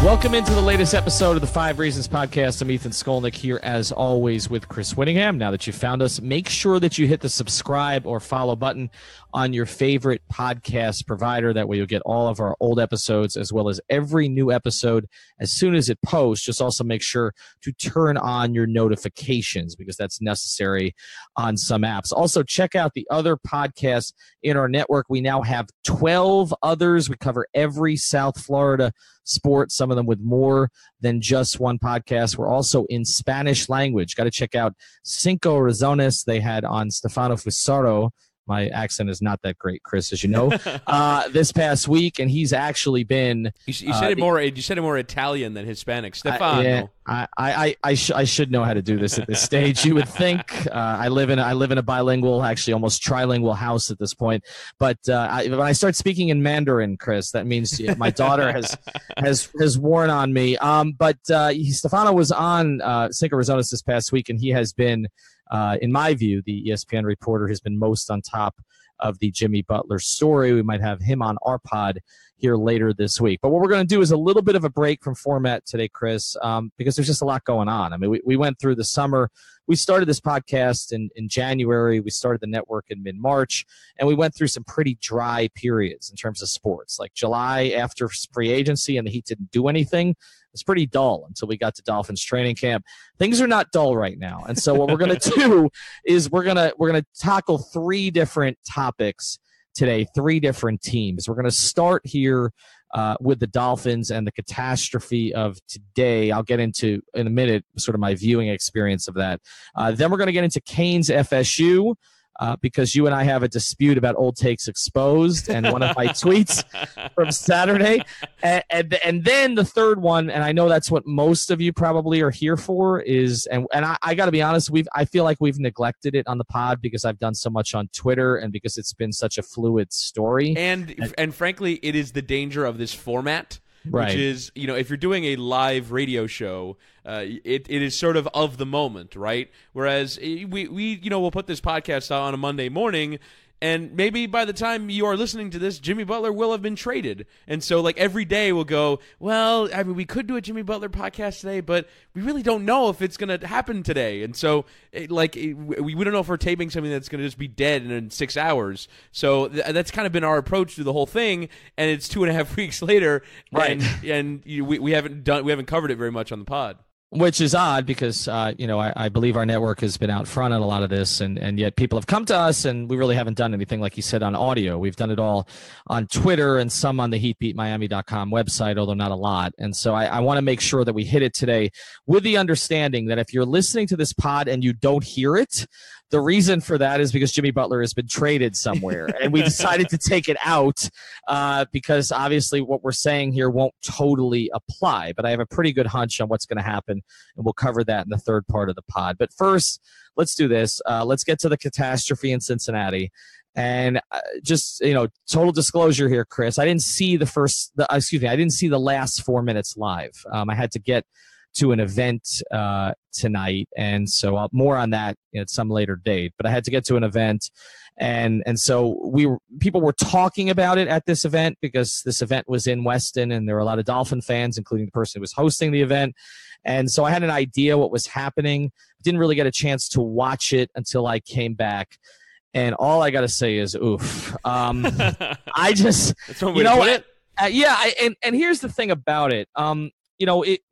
Welcome into the latest episode of the 5 Reasons Podcast. I'm Ethan Skolnick here, as always, with Chris Whittingham. Now that you found us, make sure that you hit the subscribe or follow button on your favorite podcast provider. That way you'll get all of our old episodes as well as every new episode as soon as it posts. Just also make sure to turn on your notifications because that's necessary on some apps. Also, check out the other podcasts in our network. We now have 12 others. We cover every South Florida sport, some of them with more than just one podcast. We're also in Spanish language. Got to check out Cinco Razones. They had on Stefano Fusaro. My accent is not that great, Chris, as you know, this past week, and he's actually been. You said it more Italian than Hispanic, Stefano. Yeah, I should know how to do this at this stage. You would think. I live in a bilingual, actually almost trilingual house at this point. But when I start speaking in Mandarin, Chris, that means my daughter has worn on me. But Stefano was on Cinco Razones this past week, and he has been. In my view, the ESPN reporter has been most on top of the Jimmy Butler story. We might have him on our pod here later this week. But what we're going to do is a little bit of a break from format today, Chris, because there's just a lot going on. I mean, we went through the summer. We started this podcast in January. We started the network in mid-March, and we went through some pretty dry periods in terms of sports. Like July after free agency and the Heat didn't do anything. It's pretty dull until we got to Dolphins training camp. Things are not dull right now. And so what we're going to do is we're going to tackle 3 different topics today, 3 different teams. We're going to start here with the Dolphins and the catastrophe of today. I'll get into in a minute sort of my viewing experience of that. Then we're going to get into Canes FSU. Because you and I have a dispute about Old Takes Exposed and one of my tweets from Saturday. And then the third one, and I know that's what most of you probably are here for, is, and I got to be honest, I feel like we've neglected it on the pod because I've done so much on Twitter and because it's been such a fluid story. And frankly, it is the danger of this format. Right. Which is, if you're doing a live radio show, it is sort of the moment, right? Whereas we'll put this podcast out on a Monday morning, and maybe by the time you are listening to this, Jimmy Butler will have been traded. And so, every day we'll go, well, I mean, we could do a Jimmy Butler podcast today, but we really don't know if it's going to happen today. And so, we don't know if we're taping something that's going to just be dead in 6 hours. So that's kind of been our approach to the whole thing. And it's 2.5 weeks later, right? And we haven't covered it very much on the pod. Which is odd because, I believe our network has been out front on a lot of this, and yet people have come to us, and we really haven't done anything, like you said, on audio. We've done it all on Twitter and some on the HeatBeatMiami.com website, although not a lot. And so I want to make sure that we hit it today with the understanding that if you're listening to this pod and you don't hear it, the reason for that is because Jimmy Butler has been traded somewhere, and we decided to take it out because obviously what we're saying here won't totally apply. But I have a pretty good hunch on what's going to happen, and we'll cover that in the third part of the pod. But first, let's do this. Let's get to the catastrophe in Cincinnati. And total disclosure here, Chris, I didn't see I didn't see the last 4 minutes live. I had to get to an event tonight, and so more on that at some later date. But I had to get to an event, and so people were talking about it at this event because this event was in Weston, and there were a lot of Dolphin fans, including the person who was hosting the event. And so I had an idea what was happening. Didn't really get a chance to watch it until I came back. And all I got to say is, oof. I just, that's one way to put it. And here's the thing about it.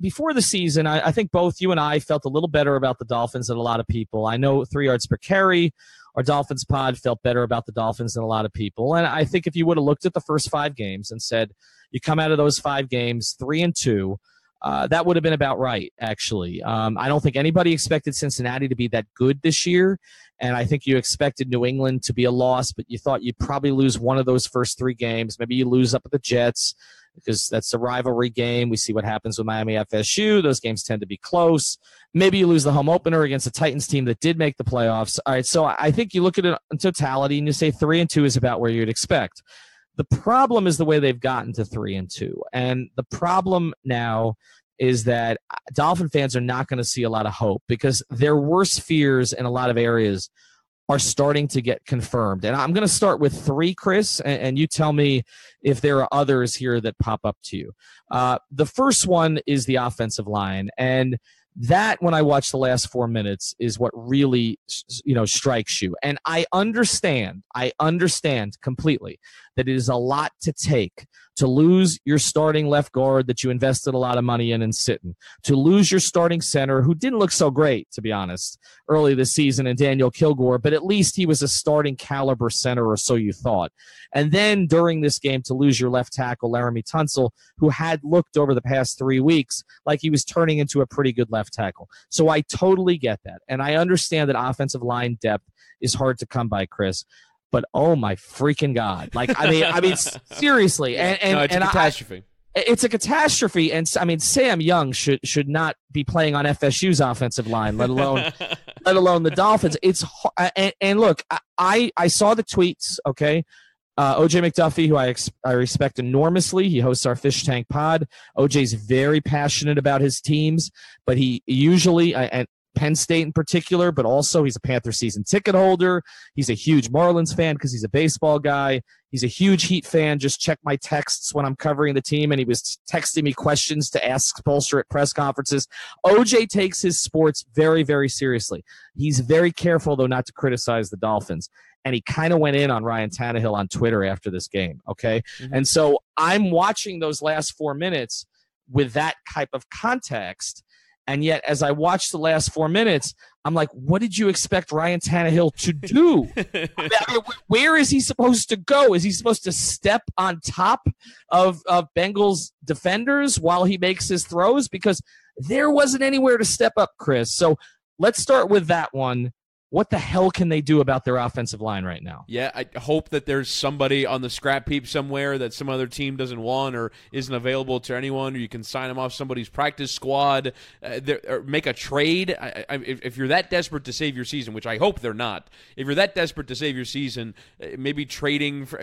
Before the season, I think both you and I felt a little better about the Dolphins than a lot of people. I know 3 yards per carry, our Dolphins pod felt better about the Dolphins than a lot of people. And I think if you would have looked at the first 5 games and said, you come out of those 5 games 3-2, that would have been about right, actually. I don't think anybody expected Cincinnati to be that good this year, and I think you expected New England to be a loss, but you thought you'd probably lose one of those first 3 games. Maybe you lose up at the Jets because that's a rivalry game. We see what happens with Miami FSU. Those games tend to be close. Maybe you lose the home opener against a Titans team that did make the playoffs. All right, so I think you look at it in totality, and you say 3-2 is about where you'd expect. The problem is the way they've gotten to 3-2. And the problem now is that Dolphin fans are not going to see a lot of hope because their worst fears in a lot of areas are starting to get confirmed. And I'm going to start with 3, Chris, and you tell me if there are others here that pop up to you. The first one is the offensive line. And that, when I watch the last 4 minutes, is what really, strikes you. And I understand completely that it is a lot to take to lose your starting left guard that you invested a lot of money in and Sitton, to lose your starting center, who didn't look so great, to be honest, early this season, in Daniel Kilgore, but at least he was a starting caliber center, or so you thought. And then during this game, to lose your left tackle, Laramie Tunsil, who had looked over the past 3 weeks like he was turning into a pretty good left tackle. So I totally get that. And I understand that offensive line depth is hard to come by, Chris. But oh my freaking God! I mean, seriously, and it's a catastrophe. It's a catastrophe, and I mean, Sam Young should not be playing on FSU's offensive line, let alone the Dolphins. It's and look, I saw the tweets. Okay, OJ McDuffie, who I respect enormously, he hosts our Fish Tank Pod. OJ's very passionate about his teams, but he usually and Penn State in particular, but also he's a Panther season ticket holder. He's a huge Marlins fan because he's a baseball guy. He's a huge Heat fan. Just check my texts when I'm covering the team, and he was texting me questions to ask Spolster at press conferences. OJ takes his sports very, very seriously. He's very careful, though, not to criticize the Dolphins. And he kind of went in on Ryan Tannehill on Twitter after this game, okay? Mm-hmm. And so I'm watching those last 4 minutes with that type of context. And yet, as I watched the last 4 minutes, I'm like, what did you expect Ryan Tannehill to do? I mean, where is he supposed to go? Is he supposed to step on top of Bengals defenders while he makes his throws? Because there wasn't anywhere to step up, Chris. So let's start with that one. What the hell can they do about their offensive line right now? Yeah, I hope that there's somebody on the scrap heap somewhere that some other team doesn't want or isn't available to anyone, or you can sign them off somebody's practice squad, or make a trade. If you're that desperate to save your season, which I hope they're not, if you're that desperate to save your season, maybe trading for,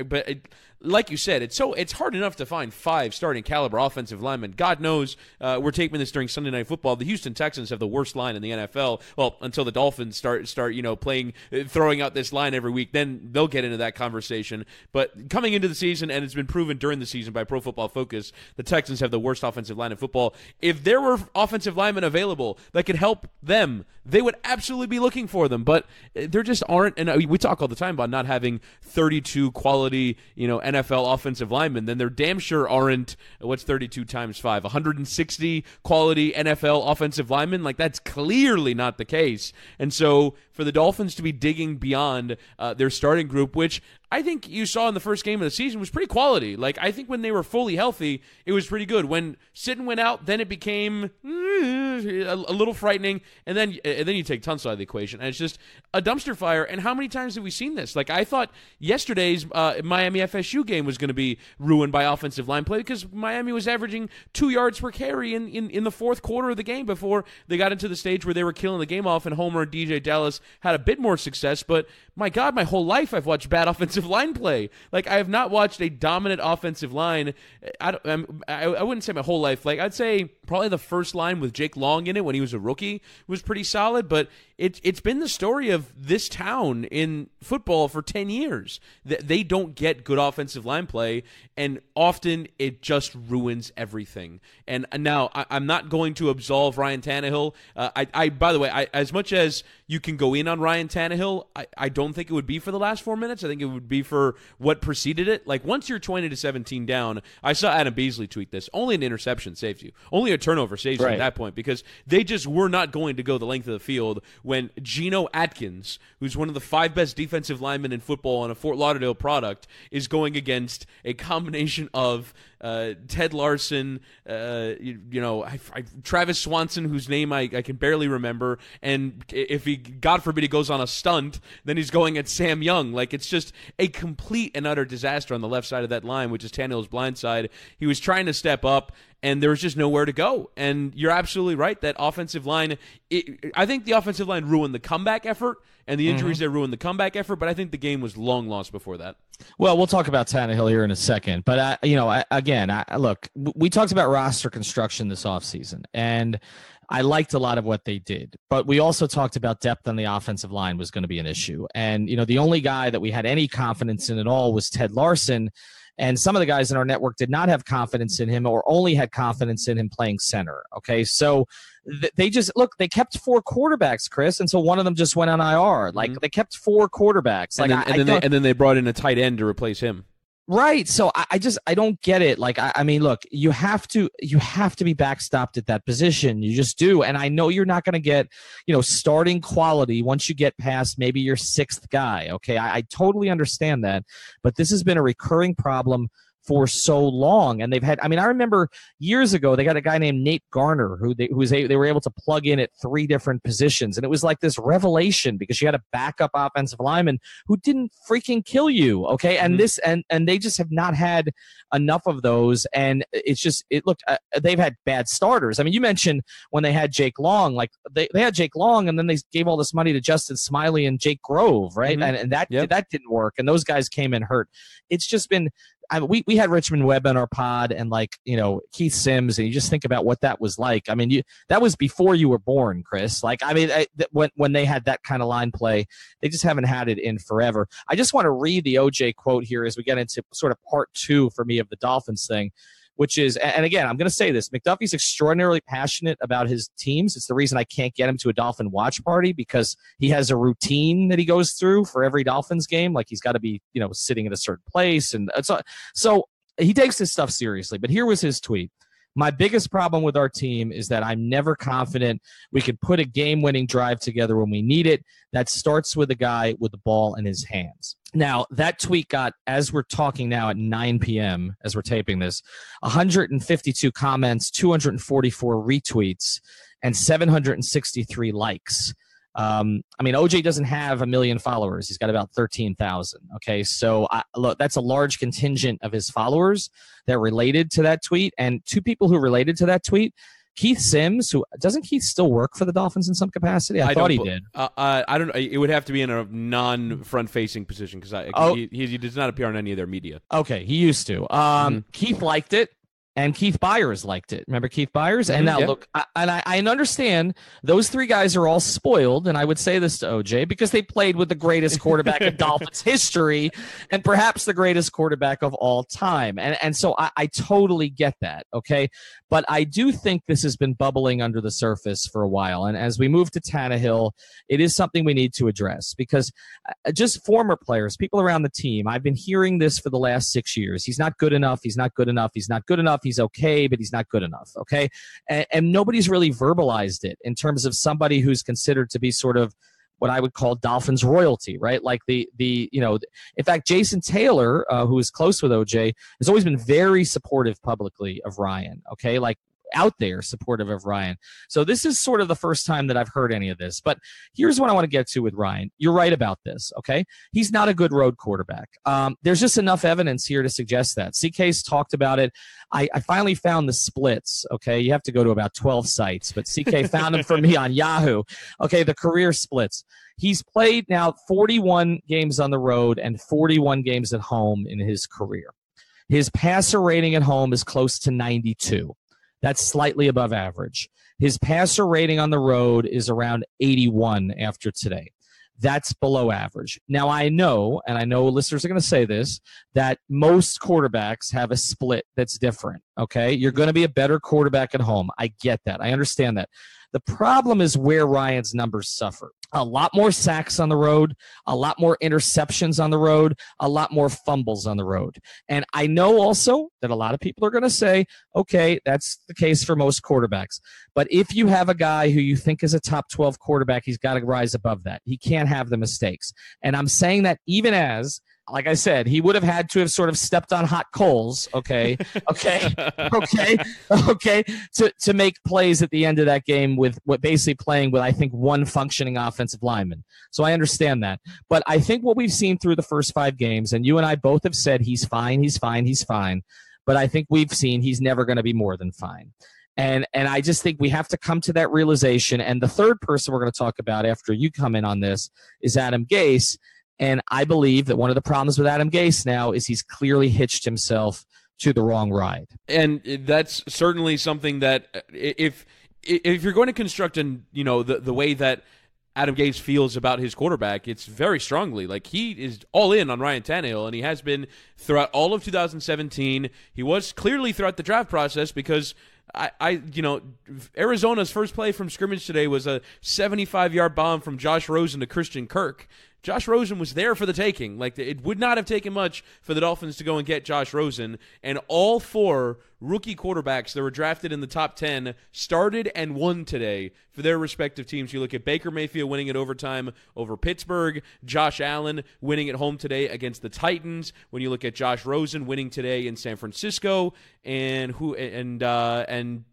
like you said, it's hard enough to find 5 starting caliber offensive linemen. God knows, we're taping this during Sunday Night Football. The Houston Texans have the worst line in the NFL. Well, until the Dolphins start throwing out this line every week, then they'll get into that conversation. But coming into the season, and it's been proven during the season by Pro Football Focus, the Texans have the worst offensive line in football. If there were offensive linemen available that could help them, they would absolutely be looking for them. But there just aren't. And we talk all the time about not having 32 quality, NFL offensive linemen. Then there damn sure aren't. What's 32 times 5? 160 quality NFL offensive linemen. Like, that's clearly not the case. And so for the Dolphins to be digging beyond their starting group, which I think you saw in the first game of the season, was pretty quality. Like, I think when they were fully healthy, it was pretty good. When Sitton went out, then it became a little frightening, and then you take Tunsil out of the equation, and it's just a dumpster fire. And how many times have we seen this? Like, I thought yesterday's Miami FSU game was going to be ruined by offensive line play because Miami was averaging 2 yards per carry in the fourth quarter of the game before they got into the stage where they were killing the game off, and Homer and DJ Dallas had a bit more success. But my God, my whole life I've watched bad offensive line play. Like, I have not watched a dominant offensive line. I wouldn't say my whole life. Like, I'd say probably the first line with Jake Long in it when he was a rookie was pretty solid, but it's been the story of this town in football for 10 years. They don't get good offensive line play, and often it just ruins everything. And now I'm not going to absolve Ryan Tannehill. By the way, as much as you can go in on Ryan Tannehill, I don't think it would be for the last 4 minutes. I think it would be for what preceded it. Like, once you're 20-17 down, I saw Adam Beasley tweet this, only an interception saves you. Only a turnover saves you at that point, because they just were not going to go the length of the field when Geno Atkins, who's one of the 5 best defensive linemen in football on a Fort Lauderdale product, is going against a combination of Ted Larson, Travis Swanson, whose name I can barely remember, and if he, God forbid, he goes on a stunt, then he's going at Sam Young. Like, it's just a complete and utter disaster on the left side of that line, which is Tannehill's blind side. He was trying to step up, and there was just nowhere to go. And you're absolutely right, that offensive line, I think the offensive line ruined the comeback effort, and the injuries that ruined the comeback effort, but I think the game was long lost before that. Well, we'll talk about Tannehill here in a second. But, look, we talked about roster construction this offseason, and I liked a lot of what they did, but we also talked about depth on the offensive line was going to be an issue. And, the only guy that we had any confidence in at all was Ted Larson. And some of the guys in our network did not have confidence in him or only had confidence in him playing center. Okay. So they kept 4 quarterbacks, Chris. And so one of them just went on IR. Like they kept 4 quarterbacks. And then they brought in a tight end to replace him. Right. So I don't get it. Like, I mean, look, you have to be backstopped at that position. You just do. And I know you're not going to get, starting quality once you get past maybe your 6th guy. Okay. I totally understand that. But this has been a recurring problem for so long. And I remember years ago, they got a guy named Nate Garner who they were able to plug in at 3 different positions. And it was like this revelation because you had a backup offensive lineman who didn't freaking kill you. Okay. And and they just have not had enough of those. And they've had bad starters. I mean, you mentioned when they had Jake Long, like they had Jake Long and then they gave all this money to Justin Smiley and Jake Grove. Right. And that didn't work. And those guys came in hurt. It's just been, we had Richmond Webb on our pod and Keith Sims, and you just think about what that was like. I mean, that was before you were born, Chris. Like, I mean, when they had that kind of line play, they just haven't had it in forever. I just want to read the OJ quote here as we get into sort of part 2 for me of the Dolphins thing, which is, and again, I'm going to say this, McDuffie's extraordinarily passionate about his teams. It's the reason I can't get him to a Dolphin watch party because he has a routine that he goes through for every Dolphins game. Like he's got to be, sitting at a certain place. And so he takes this stuff seriously. But here was his tweet. My biggest problem with our team is that I'm never confident we can put a game-winning drive together when we need it. That starts with a guy with the ball in his hands. Now, that tweet got, as we're talking now at 9 p.m., as we're taping this, 152 comments, 244 retweets, and 763 likes. OJ doesn't have 1 million followers. He's got about 13,000. Okay. So look, that's a large contingent of his followers that related to that tweet. And 2 people who related to that tweet, Keith Sims, who doesn't Keith still work for the Dolphins in some capacity? I thought he did. I don't know. It would have to be in a non-front facing position because he does not appear on any of their media. Okay. He used to. Keith liked it. And Keith Byers liked it. Remember Keith Byers? And now look, I understand those 3 guys are all spoiled, and I would say this to OJ because they played with the greatest quarterback in Dolphins history and perhaps the greatest quarterback of all time. And so I totally get that, okay? But I do think this has been bubbling under the surface for a while. And as we move to Tannehill, it is something we need to address because just former players, people around the team, I've been hearing this for the last 6 years. He's not good enough. He's not good enough. He's not good enough. He's okay, but he's not good enough. Okay. And nobody's really verbalized it in terms of somebody who's considered to be sort of what I would call Dolphins royalty, right? Like in fact, Jason Taylor, who is close with OJ, has always been very supportive publicly of Ryan. Okay. Like out there supportive of Ryan. So this is sort of the first time that I've heard any of this. But here's what I want to get to with Ryan. You're right about this, okay? He's not a good road quarterback. There's just enough evidence here to suggest that. CK's talked about it. I finally found the splits, okay? You have to go to about 12 sites, but CK found them for me on Yahoo. Okay, the career splits. He's played now 41 games on the road and 41 games at home in his career. His passer rating at home is close to 92. That's slightly above average. His passer rating on the road is around 81 after today. That's below average. Now, I know, and I know listeners are going to say this, that most quarterbacks have a split that's different, okay? You're going to be a better quarterback at home. I get that. I understand that. The problem is where Ryan's numbers suffer. A lot more sacks on the road, a lot more interceptions on the road, a lot more fumbles on the road. And I know also that a lot of people are going to say, okay, that's the case for most quarterbacks. But if you have a guy who you think is a top 12 quarterback, he's got to rise above that. He can't have the mistakes. And I'm saying that even as, like I said, he would have had to have sort of stepped on hot coals, okay, to make plays at the end of that game with what basically playing with, I think, one functioning offensive lineman. So I understand that. But I think what we've seen through the first 5 games, and you and I both have said he's fine. But I think we've seen he's never going to be more than fine. And I just think we have to come to that realization. And the third person we're going to talk about after you come in on this is Adam Gase. And I believe that one of the problems with Adam Gase now is he's clearly hitched himself to the wrong ride. And that's certainly something that if if you're going to construct the way that Adam Gase feels about his quarterback, it's very strongly. Like, he is all in on Ryan Tannehill, and he has been throughout all of 2017. He was clearly throughout the draft process, because Arizona's first play from scrimmage today was a 75-yard bomb from Josh Rosen to Christian Kirk. Josh Rosen was there for the taking. Like, it would not have taken much for the Dolphins to go and get Josh Rosen. And all 4 rookie quarterbacks that were drafted in the top 10 started and won today for their respective teams. You look at Baker Mayfield winning it overtime over Pittsburgh, Josh Allen winning at home today against the Titans. When you look at Josh Rosen winning today in San Francisco, and who am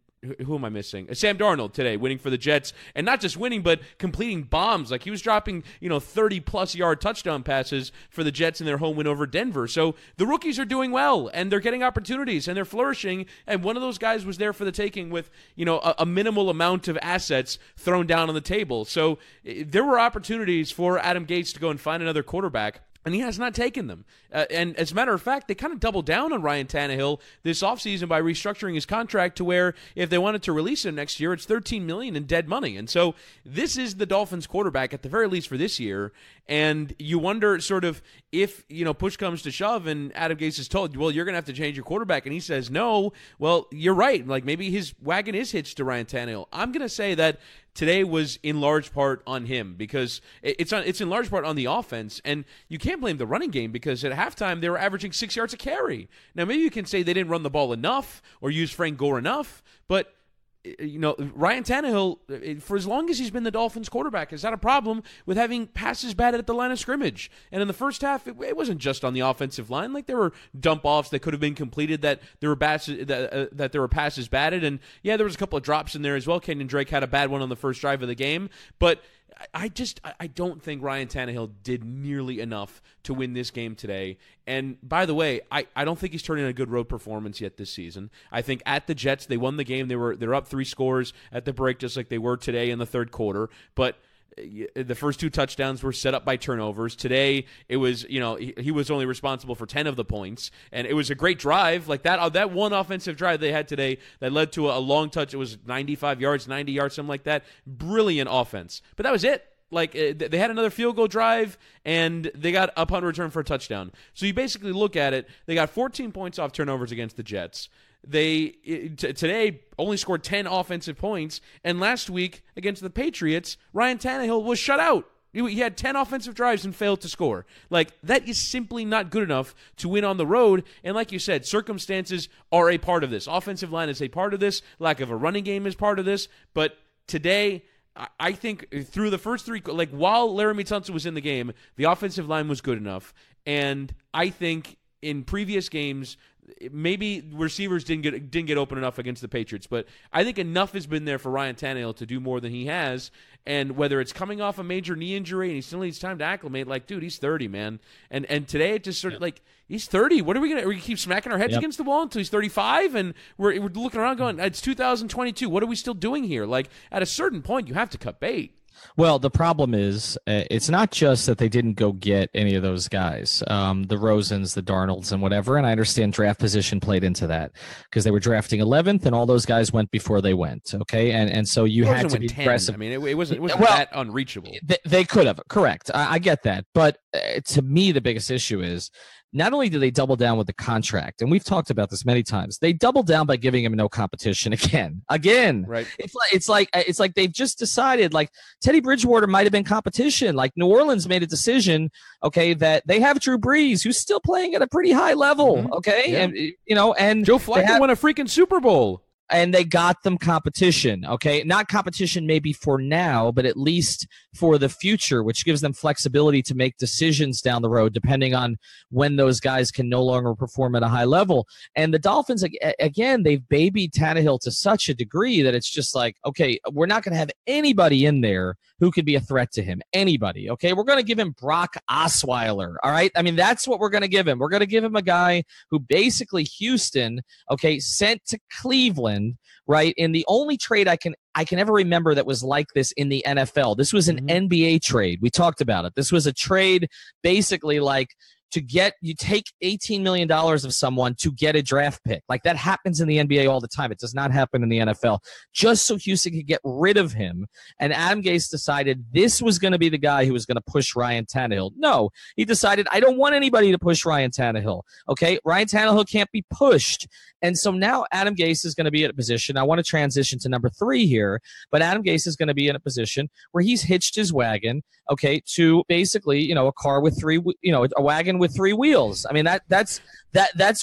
I missing? Sam Darnold today winning for the Jets, and not just winning, but completing bombs. Like, he was dropping 30-plus yard touchdown passes for the Jets in their home win over Denver. So the rookies are doing well, and they're getting opportunities, and they're flourishing. And one of those guys was there for the taking with a minimal amount of assets thrown down on the table. So there were opportunities for Adam Gase to go and find another quarterback, and he has not taken them. And as a matter of fact, they kind of doubled down on Ryan Tannehill this offseason by restructuring his contract to where if they wanted to release him next year, it's $13 million in dead money. And so this is the Dolphins quarterback, at the very least for this year. And you wonder sort of if, push comes to shove and Adam Gase is told, well, you're going to have to change your quarterback. And he says, no, well, you're right. Like, maybe his wagon is hitched to Ryan Tannehill. I'm going to say that today was in large part on him, because it's in large part on the offense. And you can't blame the running game, because at halftime they were averaging 6 yards a carry. Now, maybe you can say they didn't run the ball enough or use Frank Gore enough, but Ryan Tannehill, for as long as he's been the Dolphins quarterback, has had a problem with having passes batted at the line of scrimmage. And in the first half, it wasn't just on the offensive line. Like, there were dump-offs that could have been completed, that there were passes batted. And, yeah, there was a couple of drops in there as well. Kenyon Drake had a bad one on the first drive of the game. But I don't think Ryan Tannehill did nearly enough to win this game today. And by the way, I don't think he's turning in a good road performance yet this season. I think at the Jets, they won the game. They're up 3 scores at the break, just like they were today in the third quarter. But the first 2 touchdowns were set up by turnovers. Today, it was, he was only responsible for 10 of the points, and it was a great drive. Like, that one offensive drive they had today that led to a long touch. It was 95 yards, 90 yards, something like that. Brilliant offense. But that was it. Like, they had another field goal drive, and they got a punt return for a touchdown. So you basically look at it, they got 14 points off turnovers against the Jets. They today only scored 10 offensive points, and last week against the Patriots, Ryan Tannehill was shut out. He had 10 offensive drives and failed to score. Like, that is simply not good enough to win on the road. And like you said, circumstances are a part of this. Offensive line is a part of this. Lack of a running game is part of this. But today, I think through the first 3, like, while Laramie Tunsil was in the game, the offensive line was good enough. And I think in previous games, maybe receivers didn't get open enough against the Patriots, but I think enough has been there for Ryan Tannehill to do more than he has. And whether it's coming off a major knee injury and he still needs time to acclimate, like, dude, he's 30, man. And today it just sort of like, he's 30. What are we gonna keep smacking our heads against the wall until he's 35? And we're looking around going, it's 2022. What are we still doing here? Like, at a certain point, you have to cut bait. Well, the problem is it's not just that they didn't go get any of those guys, the Rosens, the Darnolds, and whatever. And I understand draft position played into that because they were drafting 11th, and all those guys went before they went. Okay, and so you had to be 10. aggressive. I mean, it wasn't that unreachable. They could have, correct. I get that, but to me, the biggest issue is not only do they double down with the contract, and we've talked about this many times, they double down by giving him no competition again. Right. It's like they've just decided, like, Teddy Bridgewater might have been competition. Like, New Orleans made a decision, okay, that they have Drew Brees, who's still playing at a pretty high level. Okay. Yeah. And Joe Flacco won a freaking Super Bowl. And they got them competition, okay? Not competition maybe for now, but at least for the future, which gives them flexibility to make decisions down the road depending on when those guys can no longer perform at a high level. And the Dolphins, again, they've babied Tannehill to such a degree that it's just like, okay, we're not going to have anybody in there who could be a threat to him. Anybody, okay? We're going to give him Brock Osweiler, all right? I mean, that's what we're going to give him. We're going to give him a guy who basically Houston, okay, sent to Cleveland, right? In the only trade I can ever remember that was like this in the NFL. This was an NBA trade. We talked about it. This was a trade basically like you take $18 million of someone to get a draft pick. Like, that happens in the NBA all the time. It does not happen in the NFL. Just so Houston could get rid of him. And Adam Gase decided this was going to be the guy who was going to push Ryan Tannehill. No, he decided, I don't want anybody to push Ryan Tannehill. Okay, Ryan Tannehill can't be pushed. And so now Adam Gase is going to be in a position. I want to transition to number 3 here, but Adam Gase is going to be in a position where he's hitched his wagon, okay, to basically, a car with a wagon with 3 wheels. I mean, that's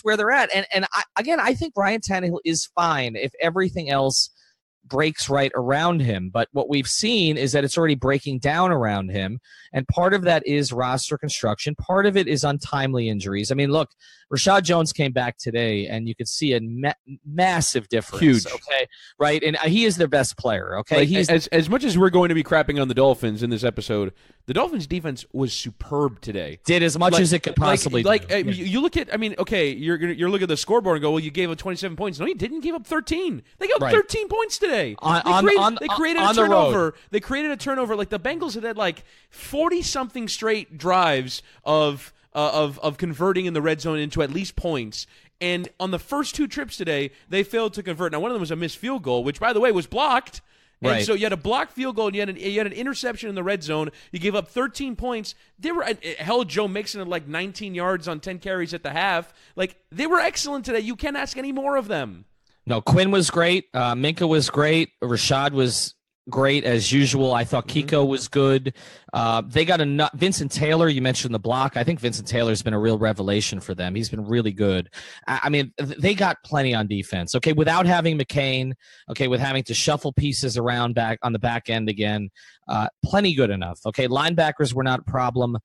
where they're at. And I think Ryan Tannehill is fine if everything else breaks right around him. But what we've seen is that it's already breaking down around him. And part of that is roster construction. Part of it is untimely injuries. I mean, look, Rashad Jones came back today, and you could see a massive difference. Huge. Okay, right? And he is their best player, okay? Like, he's as much as we're going to be crapping on the Dolphins in this episode, the Dolphins' defense was superb today. Did as much as it could possibly do. You look at, you're looking at the scoreboard and go, well, you gave up 27 points. No, you didn't give up 13. They gave up 13 points today. They created a turnover. They created a turnover. Like, the Bengals had like 40-something straight drives of converting in the red zone into at least points. And on the first 2 trips today, they failed to convert. Now, one of them was a missed field goal, which, by the way, was blocked. And right. So you had a blocked field goal, and you had an interception in the red zone. You gave up 13 points. They were held Joe Mixon at like 19 yards on 10 carries at the half. Like, they were excellent today. You can't ask any more of them. No, Quinn was great. Minka was great. Rashad was great as usual. I thought Kiko was good. They got Vincent Taylor. You mentioned the block. I think Vincent Taylor's been a real revelation for them. He's been really good. I mean, they got plenty on defense. Okay, without having McCain. Okay, with having to shuffle pieces around back on the back end again. Plenty good enough. Okay, linebackers were not a problem.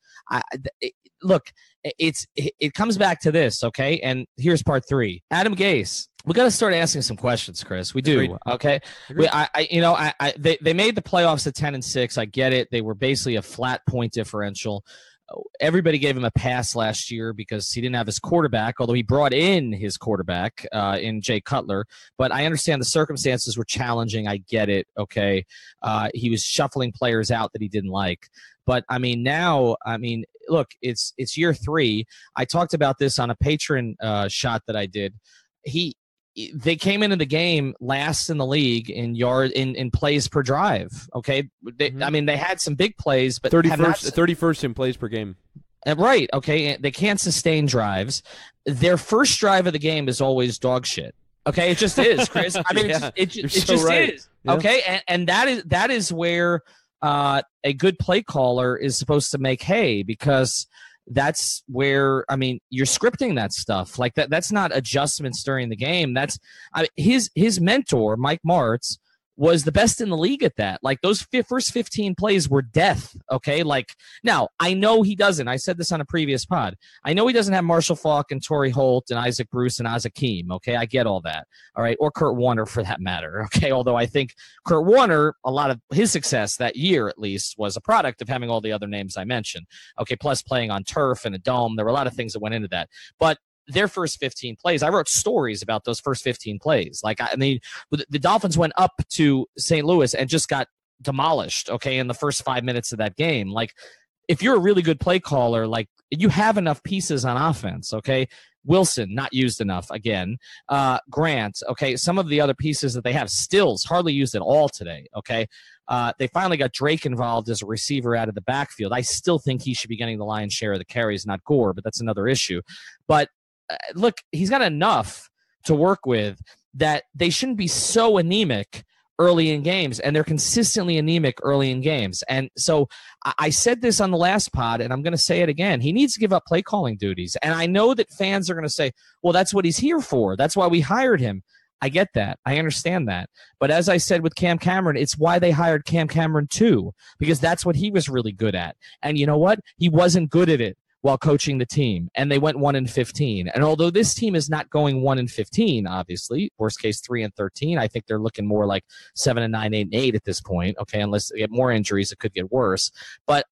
Look, it comes back to this. Okay, and here's part 3. Adam Gase. We got to start asking some questions, Chris. We do. Agreed. Okay. Agreed. They made the playoffs at 10-6. I get it. They were basically a flat point differential. Everybody gave him a pass last year because he didn't have his quarterback, although he brought in his quarterback in Jay Cutler. But I understand the circumstances were challenging. I get it. Okay. He was shuffling players out that he didn't like. But look, it's year 3. I talked about this on a Patreon shot that I did. They came into the game last in the league in plays per drive. Okay, they had some big plays, but 31st in plays per game. Right. Okay, they can't sustain drives. Their first drive of the game is always dog shit. Okay, it just is, Chris. I mean, yeah, it just right. is. Yeah. Okay, and that is where a good play caller is supposed to make hay, because that's where, you're scripting that stuff. Like that's not adjustments during the game. That's his mentor, Mike Martz, was the best in the league at that. Like, those first 15 plays were death. Okay. Like, now I know he doesn't. I said this on a previous pod. I know he doesn't have Marshall Faulk and Torrey Holt and Isaac Bruce and Azakeem. Okay. I get all that. All right. Or Kurt Warner for that matter. Okay. Although I think Kurt Warner, a lot of his success that year at least was a product of having all the other names I mentioned. Okay. Plus playing on turf and a dome. There were a lot of things that went into that. But their first 15 plays, I wrote stories about those first 15 plays. Like, the Dolphins went up to St. Louis and just got demolished, okay, in the first 5 minutes of that game. Like, if you're a really good play caller, like, you have enough pieces on offense, okay? Wilson, not used enough again. Grant, okay, some of the other pieces that they have, Stills, hardly used at all today, okay? They finally got Drake involved as a receiver out of the backfield. I still think he should be getting the lion's share of the carries, not Gore, but that's another issue. But look, he's got enough to work with that they shouldn't be so anemic early in games, and they're consistently anemic early in games. And so I said this on the last pod, and I'm going to say it again. He needs to give up play calling duties. And I know that fans are going to say, well, that's what he's here for. That's why we hired him. I get that. I understand that. But as I said with Cam Cameron, it's why they hired Cam Cameron too, because that's what he was really good at. And you know what? He wasn't good at it while coaching the team, and they went 1-15. And although this team is not going 1-15, obviously, worst case 3-13, I think they're looking more like 7-9, 8-8 at this point. Okay, unless they get more injuries, it could get worse. But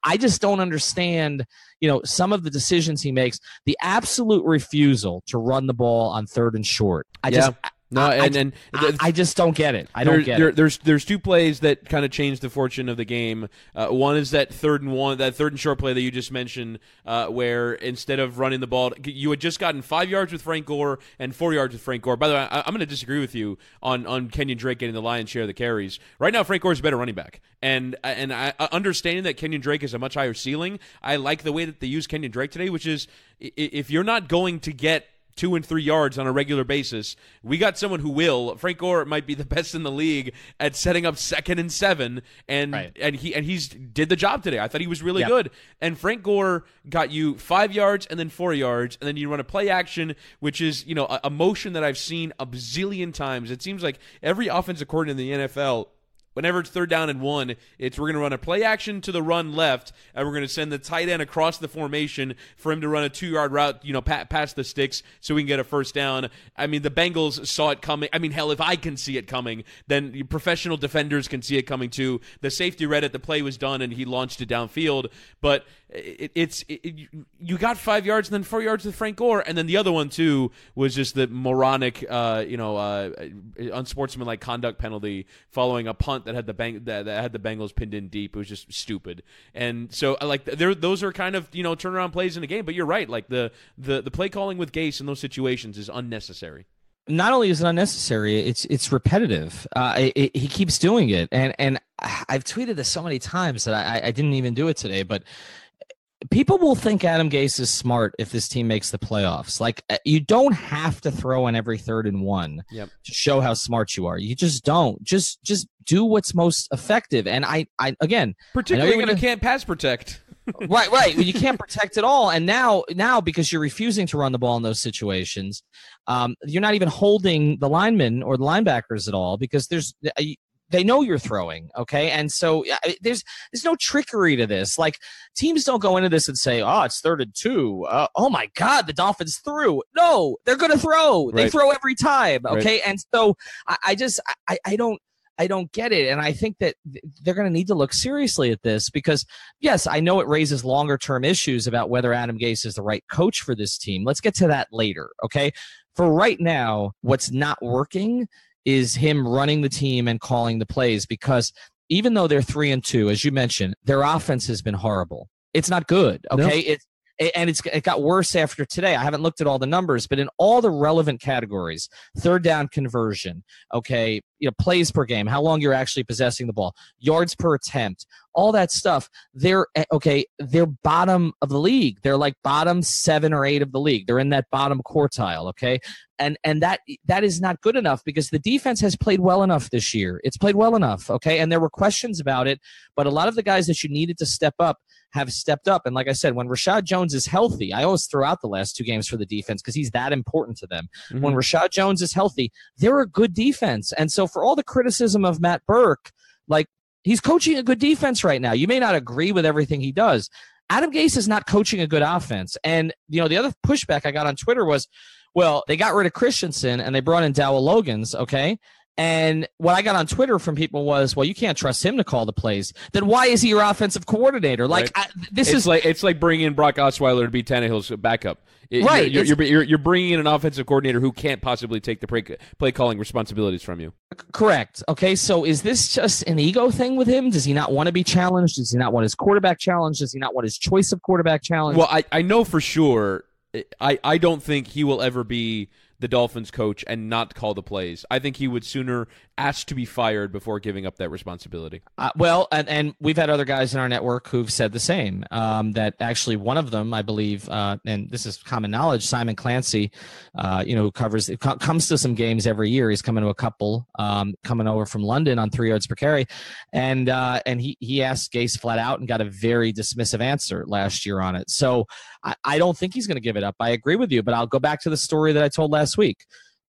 I just don't understand, some of the decisions he makes. The absolute refusal to run the ball on 3rd and short. No, I just don't get it. I don't get it. There's two plays that kind of changed the fortune of the game. One is that third and short play that you just mentioned, where instead of running the ball, you had just gotten 5 yards with Frank Gore and 4 yards with Frank Gore. By the way, I'm going to disagree with you on Kenyon Drake getting the lion's share of the carries. Right now, Frank Gore is a better running back, and I understanding that Kenyon Drake is a much higher ceiling. I like the way that they use Kenyon Drake today, which is if you're not going to get 2 and 3 yards on a regular basis, we got someone who will. Frank Gore might be the best in the league at setting up 2nd and 7, and he's did the job today. I thought he was really good. And Frank Gore got you 5 yards and then 4 yards, and then you run a play action, which is a motion that I've seen a bazillion times. It seems like every offensive coordinator in the NFL, whenever it's 3rd down and 1, we're going to run a play action to the run left, and we're going to send the tight end across the formation for him to run a 2-yard route, past the sticks so we can get a first down. I mean, the Bengals saw it coming. I mean, hell, if I can see it coming, then professional defenders can see it coming too. The safety read it, the play was done, and he launched it downfield. But you got 5 yards and then 4 yards with Frank Gore, and then the other one too was just the moronic, unsportsmanlike conduct penalty following a punt that had the Bengals pinned in deep. It was just stupid. And so those are kind of turnaround plays in the game. But you're right, like the play calling with Gase in those situations is unnecessary. Not only is it unnecessary, it's repetitive. He keeps doing it, and I've tweeted this so many times that I didn't even do it today, but people will think Adam Gase is smart if this team makes the playoffs. Like, you don't have to throw in every 3rd and 1 to show how smart you are. You just don't. Just do what's most effective. And I again, particularly when you can't pass protect. Right. You can't protect it all. And now because you're refusing to run the ball in those situations, you're not even holding the linemen or the linebackers at all because they know you're throwing, okay? And so there's no trickery to this. Like, teams don't go into this and say, oh, it's 3rd and 2. Oh, my God, the Dolphins threw. No, they're going to throw. Right. They throw every time, okay? Right. And so I don't get it. And I think that they're going to need to look seriously at this because, yes, I know it raises longer-term issues about whether Adam Gase is the right coach for this team. Let's get to that later, okay? For right now, what's not working is him running the team and calling the plays because even though they're 3 and 2, as you mentioned, their offense has been horrible. It's not good, okay? No. It got worse after today. I haven't looked at all the numbers, but in all the relevant categories, 3rd down conversion, okay, plays per game, how long you're actually possessing the ball, yards per attempt, all that stuff, they're bottom of the league. They're like bottom 7 or 8 of the league. They're in that bottom quartile, okay? And that is not good enough because the defense has played well enough this year. It's played well enough, okay? And there were questions about it, but a lot of the guys that you needed to step up have stepped up. And like I said, when Rashad Jones is healthy, I always throw out the last 2 games for the defense because he's that important to them. Mm-hmm. When Rashad Jones is healthy, they're a good defense. And so for all the criticism of Matt Burke, like, he's coaching a good defense right now. You may not agree with everything he does. Adam Gase is not coaching a good offense. And, the other pushback I got on Twitter was, well, they got rid of Christensen and they brought in Dowell Logans, okay? And what I got on Twitter from people was, well, you can't trust him to call the plays. Then why is he your offensive coordinator? Like, right. It's like bringing in Brock Osweiler to be Tannehill's backup. Right. You're bringing in an offensive coordinator who can't possibly take the play calling responsibilities from you. Correct. Okay, so is this just an ego thing with him? Does he not want to be challenged? Does he not want his quarterback challenged? Does he not want his choice of quarterback challenged? Well, I know for sure. I don't think he will ever be the Dolphins coach and not call the plays. I think he would sooner ask to be fired before giving up that responsibility. And we've had other guys in our network who've said the same, that actually one of them, I believe, and this is common knowledge, Simon Clancy, who comes to some games every year. He's coming to a couple, coming over from London on 3 yards per carry. And he asked Gase flat out and got a very dismissive answer last year on it. So I don't think he's going to give it up. I agree with you, but I'll go back to the story that I told last week.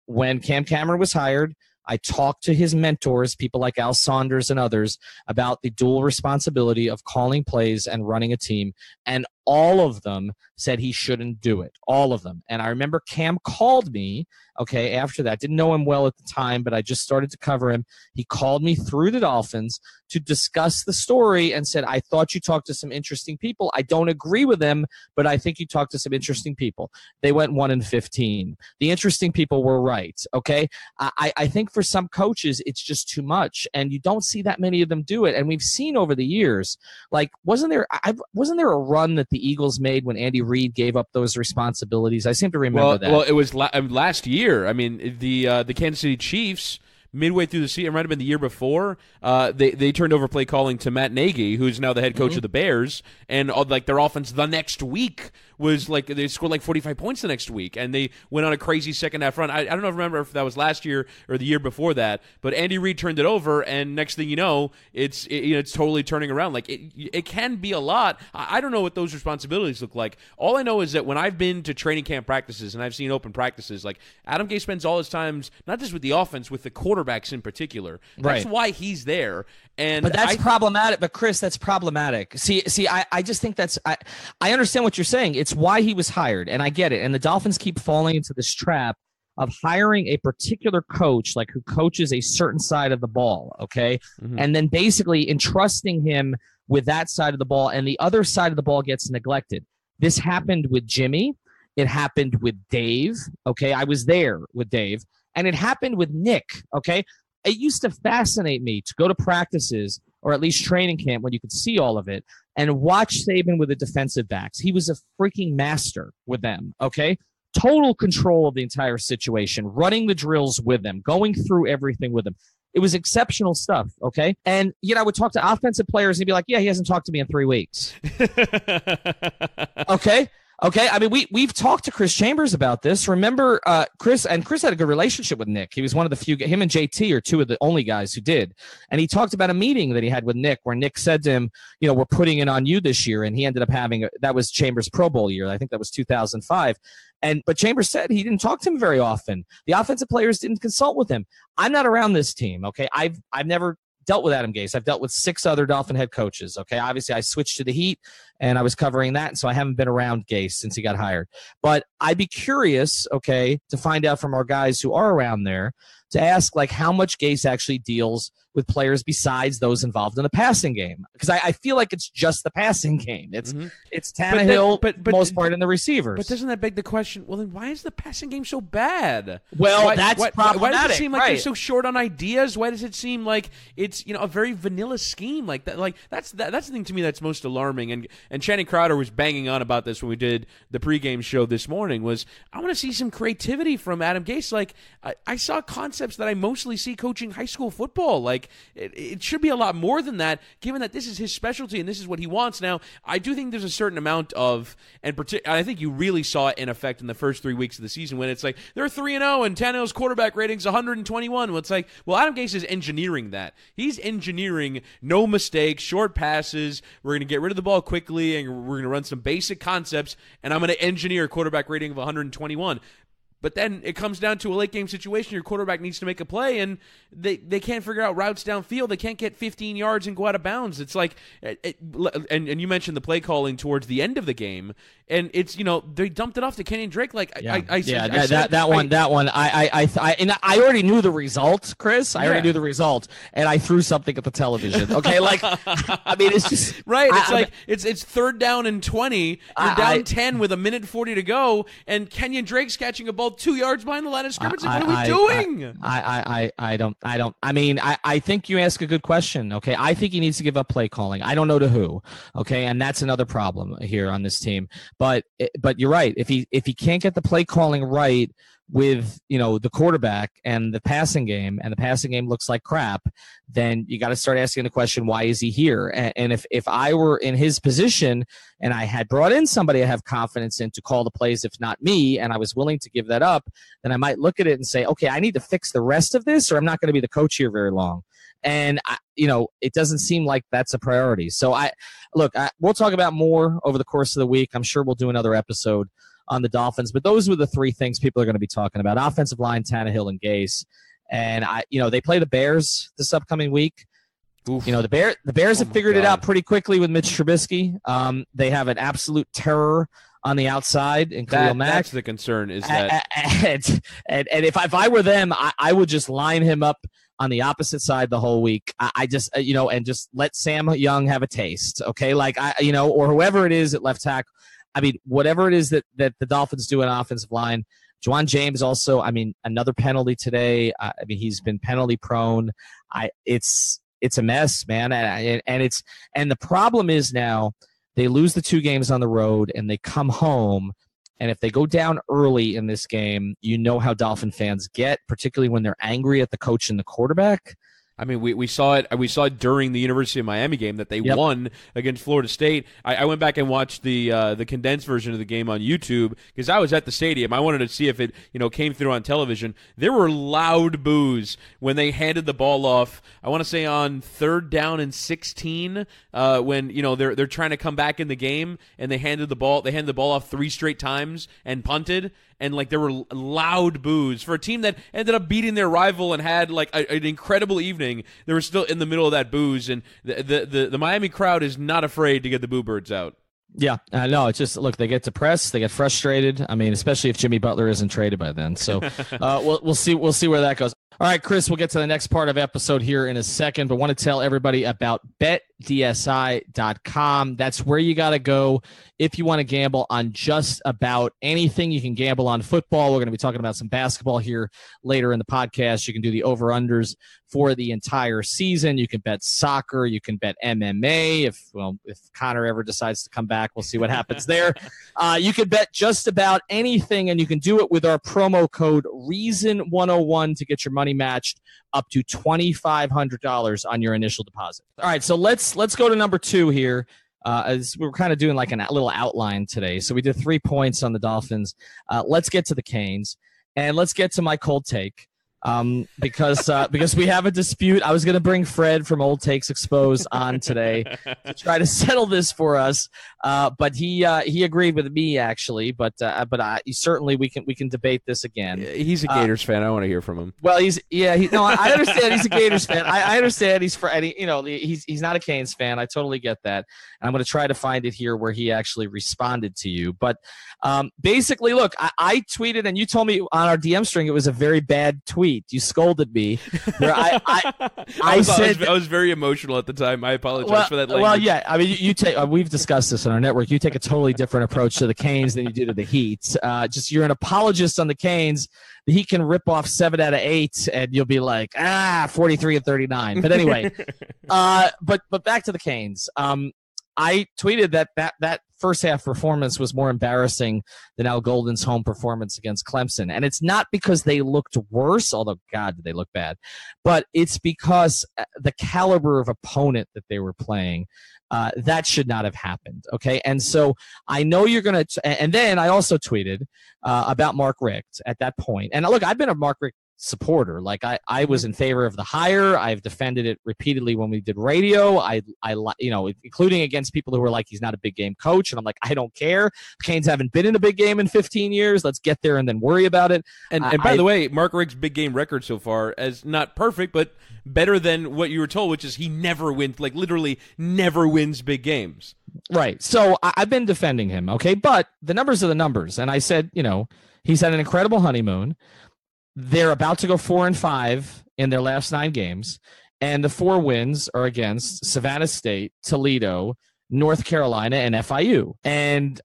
When Cam Cameron was hired, I talked to his mentors, people like Al Saunders and others, about the dual responsibility of calling plays and running a team. And all of them said he shouldn't do it. All of them. And I remember Cam called me, okay, after that. Didn't know him well at the time, but I just started to cover him. He called me through the Dolphins to discuss the story and said, I thought you talked to some interesting people. I don't agree with them, but I think you talked to some interesting people. They went 1-15. The interesting people were right, okay? I think for some coaches, it's just too much, and you don't see that many of them do it. And we've seen over the years, like, wasn't there a run that the Eagles made when Andy Reid gave up those responsibilities? I seem to remember that. Well, it was last year. I mean, the Kansas City Chiefs, midway through the season, it might have been the year before, they turned over play calling to Matt Nagy, who's now the head coach of the Bears, and like their offense the next week was like they scored like 45 points the next week, and they went on a crazy second half run. I don't remember if that was last year or the year before that, but Andy Reid turned it over, and next thing you know, it's totally turning around. Like it can be a lot. I don't know what those responsibilities look like. All I know is that when I've been to training camp practices and I've seen open practices, like Adam Gase spends all his time not just with the offense, with the quarterbacks in particular. That's why he's there. But that's problematic. But Chris, that's problematic. See, I just think I understand what you're saying. It's why he was hired, and I get it. And the Dolphins keep falling into this trap of hiring a particular coach, like who coaches a certain side of the ball, okay? And then basically entrusting him with that side of the ball, and the other side of the ball gets neglected. This happened with Jimmy. It happened with Dave, okay? I was there with Dave. And it happened with Nick, okay? It used to fascinate me to go to practices or at least training camp when you could see all of it and watch Saban with the defensive backs. He was a freaking master with them, okay? Total control of the entire situation, running the drills with them, going through everything with them. It was exceptional stuff, okay? And, I would talk to offensive players and he'd be like, yeah, he hasn't talked to me in 3 weeks. Okay? Okay, I mean, we've talked to Chris Chambers about this. Remember, Chris had a good relationship with Nick. He was one of the few. Him and JT are two of the only guys who did. And he talked about a meeting that he had with Nick, where Nick said to him, we're putting it on you this year. And he ended up having that was Chambers' Pro Bowl year. I think that was 2005. But Chambers said he didn't talk to him very often. The offensive players didn't consult with him. I'm not around this team. Okay, I've never dealt with Adam Gase. I've dealt with 6 other Dolphin head coaches. Okay, obviously I switched to the Heat and I was covering that, so I haven't been around Gase since he got hired. But I'd be curious, okay, to find out from our guys who are around there, to ask like how much Gase actually deals with players besides those involved in the passing game, because I feel like it's just the passing game. It's Tannehill, but most part, in the receivers. But doesn't that beg the question? Well, then why is the passing game so bad? Well, that's problematic. Why does it seem like they're so short on ideas? Why does it seem like it's a very vanilla scheme like that? Like that's the thing to me that's most alarming. And Channing Crowder was banging on about this when we did the pregame show this morning. Was I want to see some creativity from Adam Gase? Like I saw concepts that I mostly see coaching high school football. Like it should be a lot more than that, given that this is his specialty and this is what he wants. Now, I do think there's a certain amount of, and I think you really saw it in effect in the first 3 weeks of the season when it's like they're 3-0 and Tannehill's quarterback rating's 121. Well, it's like, well, Adam Gase is engineering that. He's engineering no mistakes, short passes. We're going to get rid of the ball quickly and we're going to run some basic concepts, and I'm going to engineer a quarterback rating of 121. But then it comes down to a late-game situation. Your quarterback needs to make a play, and they can't figure out routes downfield. They can't get 15 yards and go out of bounds. It's like, and you mentioned the play calling towards the end of the game, and it's they dumped it off to Kenyon Drake. Like that one. I already knew the result, Chris. I already knew the result, and I threw something at the television. Okay, like I mean, it's just right. It's it's 3rd down and 20. You're down 10 with 1:40 to go, and Kenyon Drake's catching a ball 2 yards behind the line of scrimmage. What are we doing? I think you ask a good question. Okay, I think he needs to give up play calling. I don't know to who. Okay, and that's another problem here on this team. But you're right. If he can't get the play calling right with the quarterback and the passing game, and the passing game looks like crap, then you got to start asking the question, why is he here? And if I were in his position and I had brought in somebody I have confidence in to call the plays, if not me, and I was willing to give that up, then I might look at it and say, okay, I need to fix the rest of this, or I'm not going to be the coach here very long. And it doesn't seem like that's a priority. So we'll talk about more over the course of the week. I'm sure we'll do another episode on the Dolphins, but those were the 3 things people are going to be talking about: offensive line, Tannehill, and Gase. And they play the Bears this upcoming week. Oof. You know, the Bears have figured it out pretty quickly with Mitch Trubisky. They have an absolute terror on the outside in Khalil Mack. That's the concern. Is that and if I were them, I would just line him up on the opposite side the whole week. I just and just let Sam Young have a taste, okay? Like or whoever it is at left tackle. I mean, whatever it is that the Dolphins do in offensive line. Juwan James also. I mean, another penalty today. I mean, he's been penalty prone. It's a mess, man, and the problem is now they lose the 2 games on the road and they come home. And if they go down early in this game, you know how Dolphin fans get, particularly when they're angry at the coach and the quarterback. I mean, we saw it. We saw it during the University of Miami game that they won against Florida State. I went back and watched the condensed version of the game on YouTube because I was at the stadium. I wanted to see if it came through on television. There were loud boos when they handed the ball off. I want to say on 3rd down and 16 when they're trying to come back in the game and they handed the ball off 3 straight times and punted. And there were loud boos for a team that ended up beating their rival and had an incredible evening. They were still in the middle of that boos, and the Miami crowd is not afraid to get the boo birds out. Yeah, no, it's just look, they get depressed, they get frustrated. I mean, especially if Jimmy Butler isn't traded by then. So we'll see where that goes. All right, Chris, we'll get to the next part of episode here in a second, but want to tell everybody about betdsi.com. That's where you got to go if you want to gamble on just about anything. You can gamble on football. We're going to be talking about some basketball here later in the podcast. You can do the over-unders for the entire season. You can bet soccer. You can bet MMA. If Connor ever decides to come back, we'll see what happens there. You can bet just about anything, and you can do it with our promo code REASON101 to get your money matched up to $2,500 on your initial deposit. All right, so let's go to number 2 here. As we were kind of doing like a little outline today. So we did 3 points on the Dolphins. Let's get to the Canes, and let's get to my cold take. Because we have a dispute. I was going to bring Fred from Old Takes Exposed on today to try to settle this for us, but he agreed with me actually. But certainly we can debate this again. He's a Gators fan. I want to hear from him. Well, I understand he's a Gators fan. I understand he's not a Canes fan. I totally get that. And I'm going to try to find it here where he actually responded to you. But basically, look, I tweeted and you told me on our DM string it was a very bad tweet. You scolded me. Where I was very emotional at the time. I apologize for that language. Well, yeah. I mean, you take. We've discussed this on our network. You take a totally different approach to the Canes than you do to the Heat. You're an apologist on the Canes. The Heat can rip off 7 out of 8, and you'll be like, 43 and 39. But anyway, but back to the Canes. I tweeted that first half performance was more embarrassing than Al Golden's home performance against Clemson. And it's not because they looked worse, although, God, did they look bad, but it's because the caliber of opponent that they were playing, that should not have happened, okay? And so I know you're going to – and then I also tweeted about Mark Richt at that point. And look, I've been a Mark Richt supporter. Like I was in favor of the hire. I've defended it repeatedly when we did radio. Including against people who were like, he's not a big game coach. And I'm like, I don't care. The Canes haven't been in a big game in 15 years. Let's get there and then worry about it. And by the way, Mark Richt's big game record so far is not perfect, but better than what you were told, which is he never wins, like literally never wins big games. Right. So I've been defending him. Okay. But the numbers are the numbers. And I said, he's had an incredible honeymoon. They're about to go 4-5 in their last 9 games, and the 4 wins are against Savannah State, Toledo, North Carolina, and FIU. And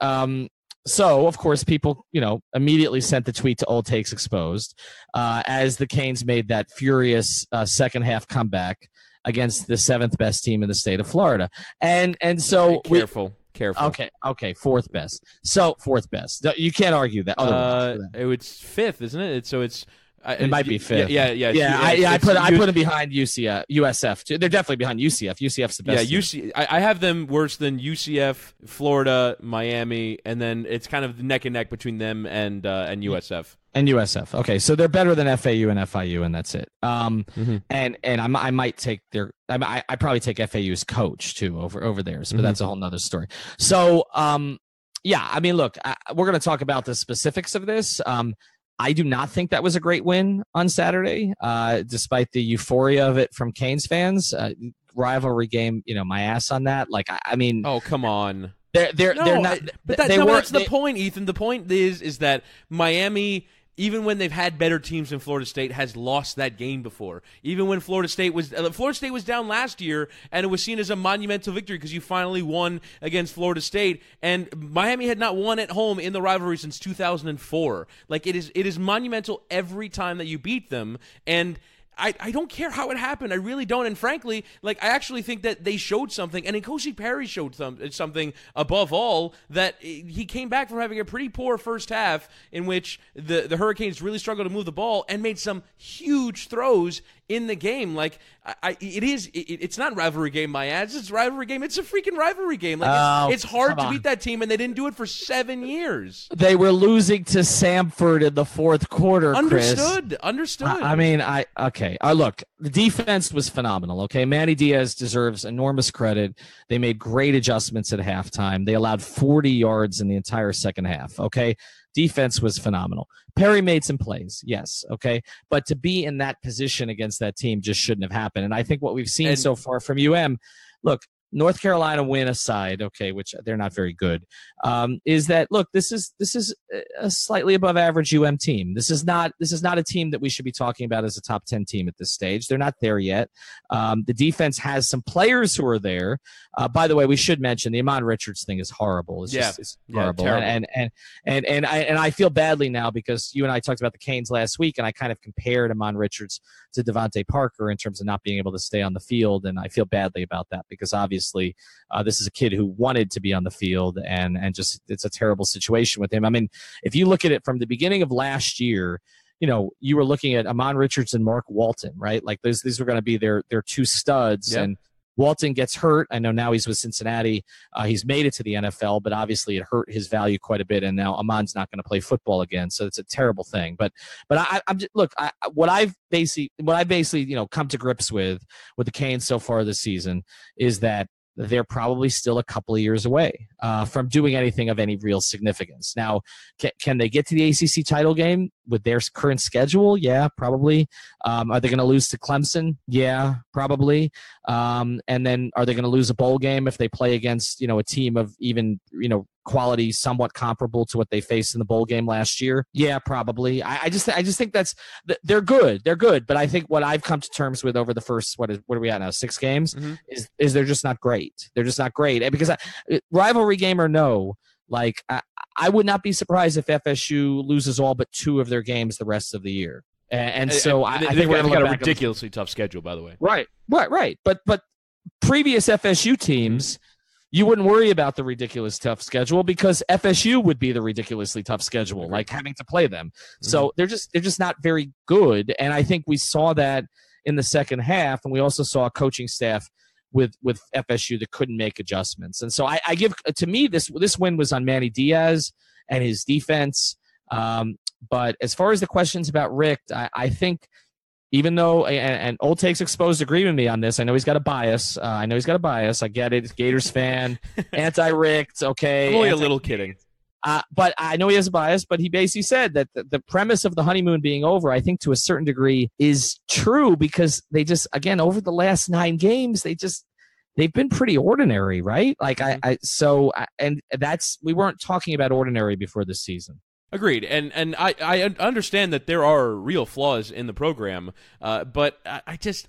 so, of course, people, immediately sent the tweet to Old Takes Exposed as the Canes made that furious second half comeback against the 7th best team in the state of Florida. And so careful. Okay, 4th best. So 4th best. You can't argue that. It's 5th, isn't it? It might be 5th. Yeah. I put it behind USF too. They're definitely behind UCF. UCF's the best. Yeah, I have them worse than UCF, Florida, Miami, and then it's kind of neck and neck between them and USF. And USF. Okay, so they're better than FAU and FIU, and that's it. And I might take their. I probably take FAU's coach too over theirs, but that's a whole nother story. So yeah, I mean, look, we're going to talk about the specifics of this. I do not think that was a great win on Saturday, despite the euphoria of it from Canes fans. rivalry game, my ass on that. Like, I mean, oh, come on. They're not. That's the point, Ethan. The point is that Miami, even when they've had better teams than Florida State, has lost that game before. Even when Florida State was down last year, and it was seen as a monumental victory because you finally won against Florida State, and Miami had not won at home in the rivalry since 2004. Like, it is monumental every time that you beat them, and I don't care how it happened. I really don't. And frankly, like, I actually think that they showed something, and N'Kosi Perry showed something above all, that he came back from having a pretty poor first half in which the Hurricanes really struggled to move the ball and made some huge throws in the game. Like, it's not rivalry game, my ads. It's rivalry game. It's a freaking rivalry game. Like, it's hard to beat that team, and they didn't do it for 7 years. They were losing to Samford in the fourth quarter, Chris. Understood. I mean, okay. Look, the defense was phenomenal, okay? Manny Diaz deserves enormous credit. They made great adjustments at halftime. They allowed 40 yards in the entire second half, okay? Defense was phenomenal. Perry made some plays, yes, okay? But to be in that position against that team just shouldn't have happened. And I think what we've seen so far from look, North Carolina win aside, okay, which they're not very good, is that, look, this is a slightly above average team. This is not a team that we should be talking about as a top 10 team at this stage. They're not there yet. The defense has some players who are there. By the way, we should mention the Amon Richards thing is horrible. It's horrible. And I feel badly now because you and I talked about the Canes last week, and I kind of compared Amon Richards to Devontae Parker in terms of not being able to stay on the field, and I feel badly about that because obviously this is a kid who wanted to be on the field, and just it's a terrible situation with him. I mean, if you look at it from the beginning of last year, you were looking at Amon Richards and Mark Walton, right? Like these were going to be their two studs, and Walton gets hurt. I know now he's with Cincinnati. He's made it to the NFL, but obviously it hurt his value quite a bit, and now Amon's not going to play football again, so it's a terrible thing. But I'm just, look, what I've basically come to grips with the Canes so far this season is that they're probably still a couple of years away from doing anything of any real significance. Now, can they get to the ACC title game with their current schedule? Yeah, probably. Are they going to lose to Clemson? Yeah, probably. And then are they going to lose a bowl game if they play against, a team of even, quality somewhat comparable to what they faced in the bowl game last year? Yeah, probably. I just think they're good. They're good. But I think what I've come to terms with over the first, what are we at now, 6 games, is they're just not great. They're just not great. And because rivalry game or no, like I would not be surprised if FSU loses all but 2 of their games the rest of the year. And so I think we're going to got a ridiculously tough schedule, by the way. Right. But previous FSU teams, you wouldn't worry about the ridiculous tough schedule because FSU would be the ridiculously tough schedule, like having to play them. So they're just not very good. And I think we saw that in the second half, and we also saw a coaching staff with FSU that couldn't make adjustments. And so I give, to me, this win was on Manny Diaz and his defense. But as far as the questions about Rick, I think, even though, and Old Takes Exposed agree with me on this, I know he's got a bias. I get it. Gators fan, anti-Ricked, okay. I'm only a little kidding. But I know he has a bias, but he basically said that the premise of the honeymoon being over, I think to a certain degree, is true because they just, again, over the last 9 games, they've been pretty ordinary, right? Like we weren't talking about ordinary before this season. Agreed, and I understand that there are real flaws in the program, but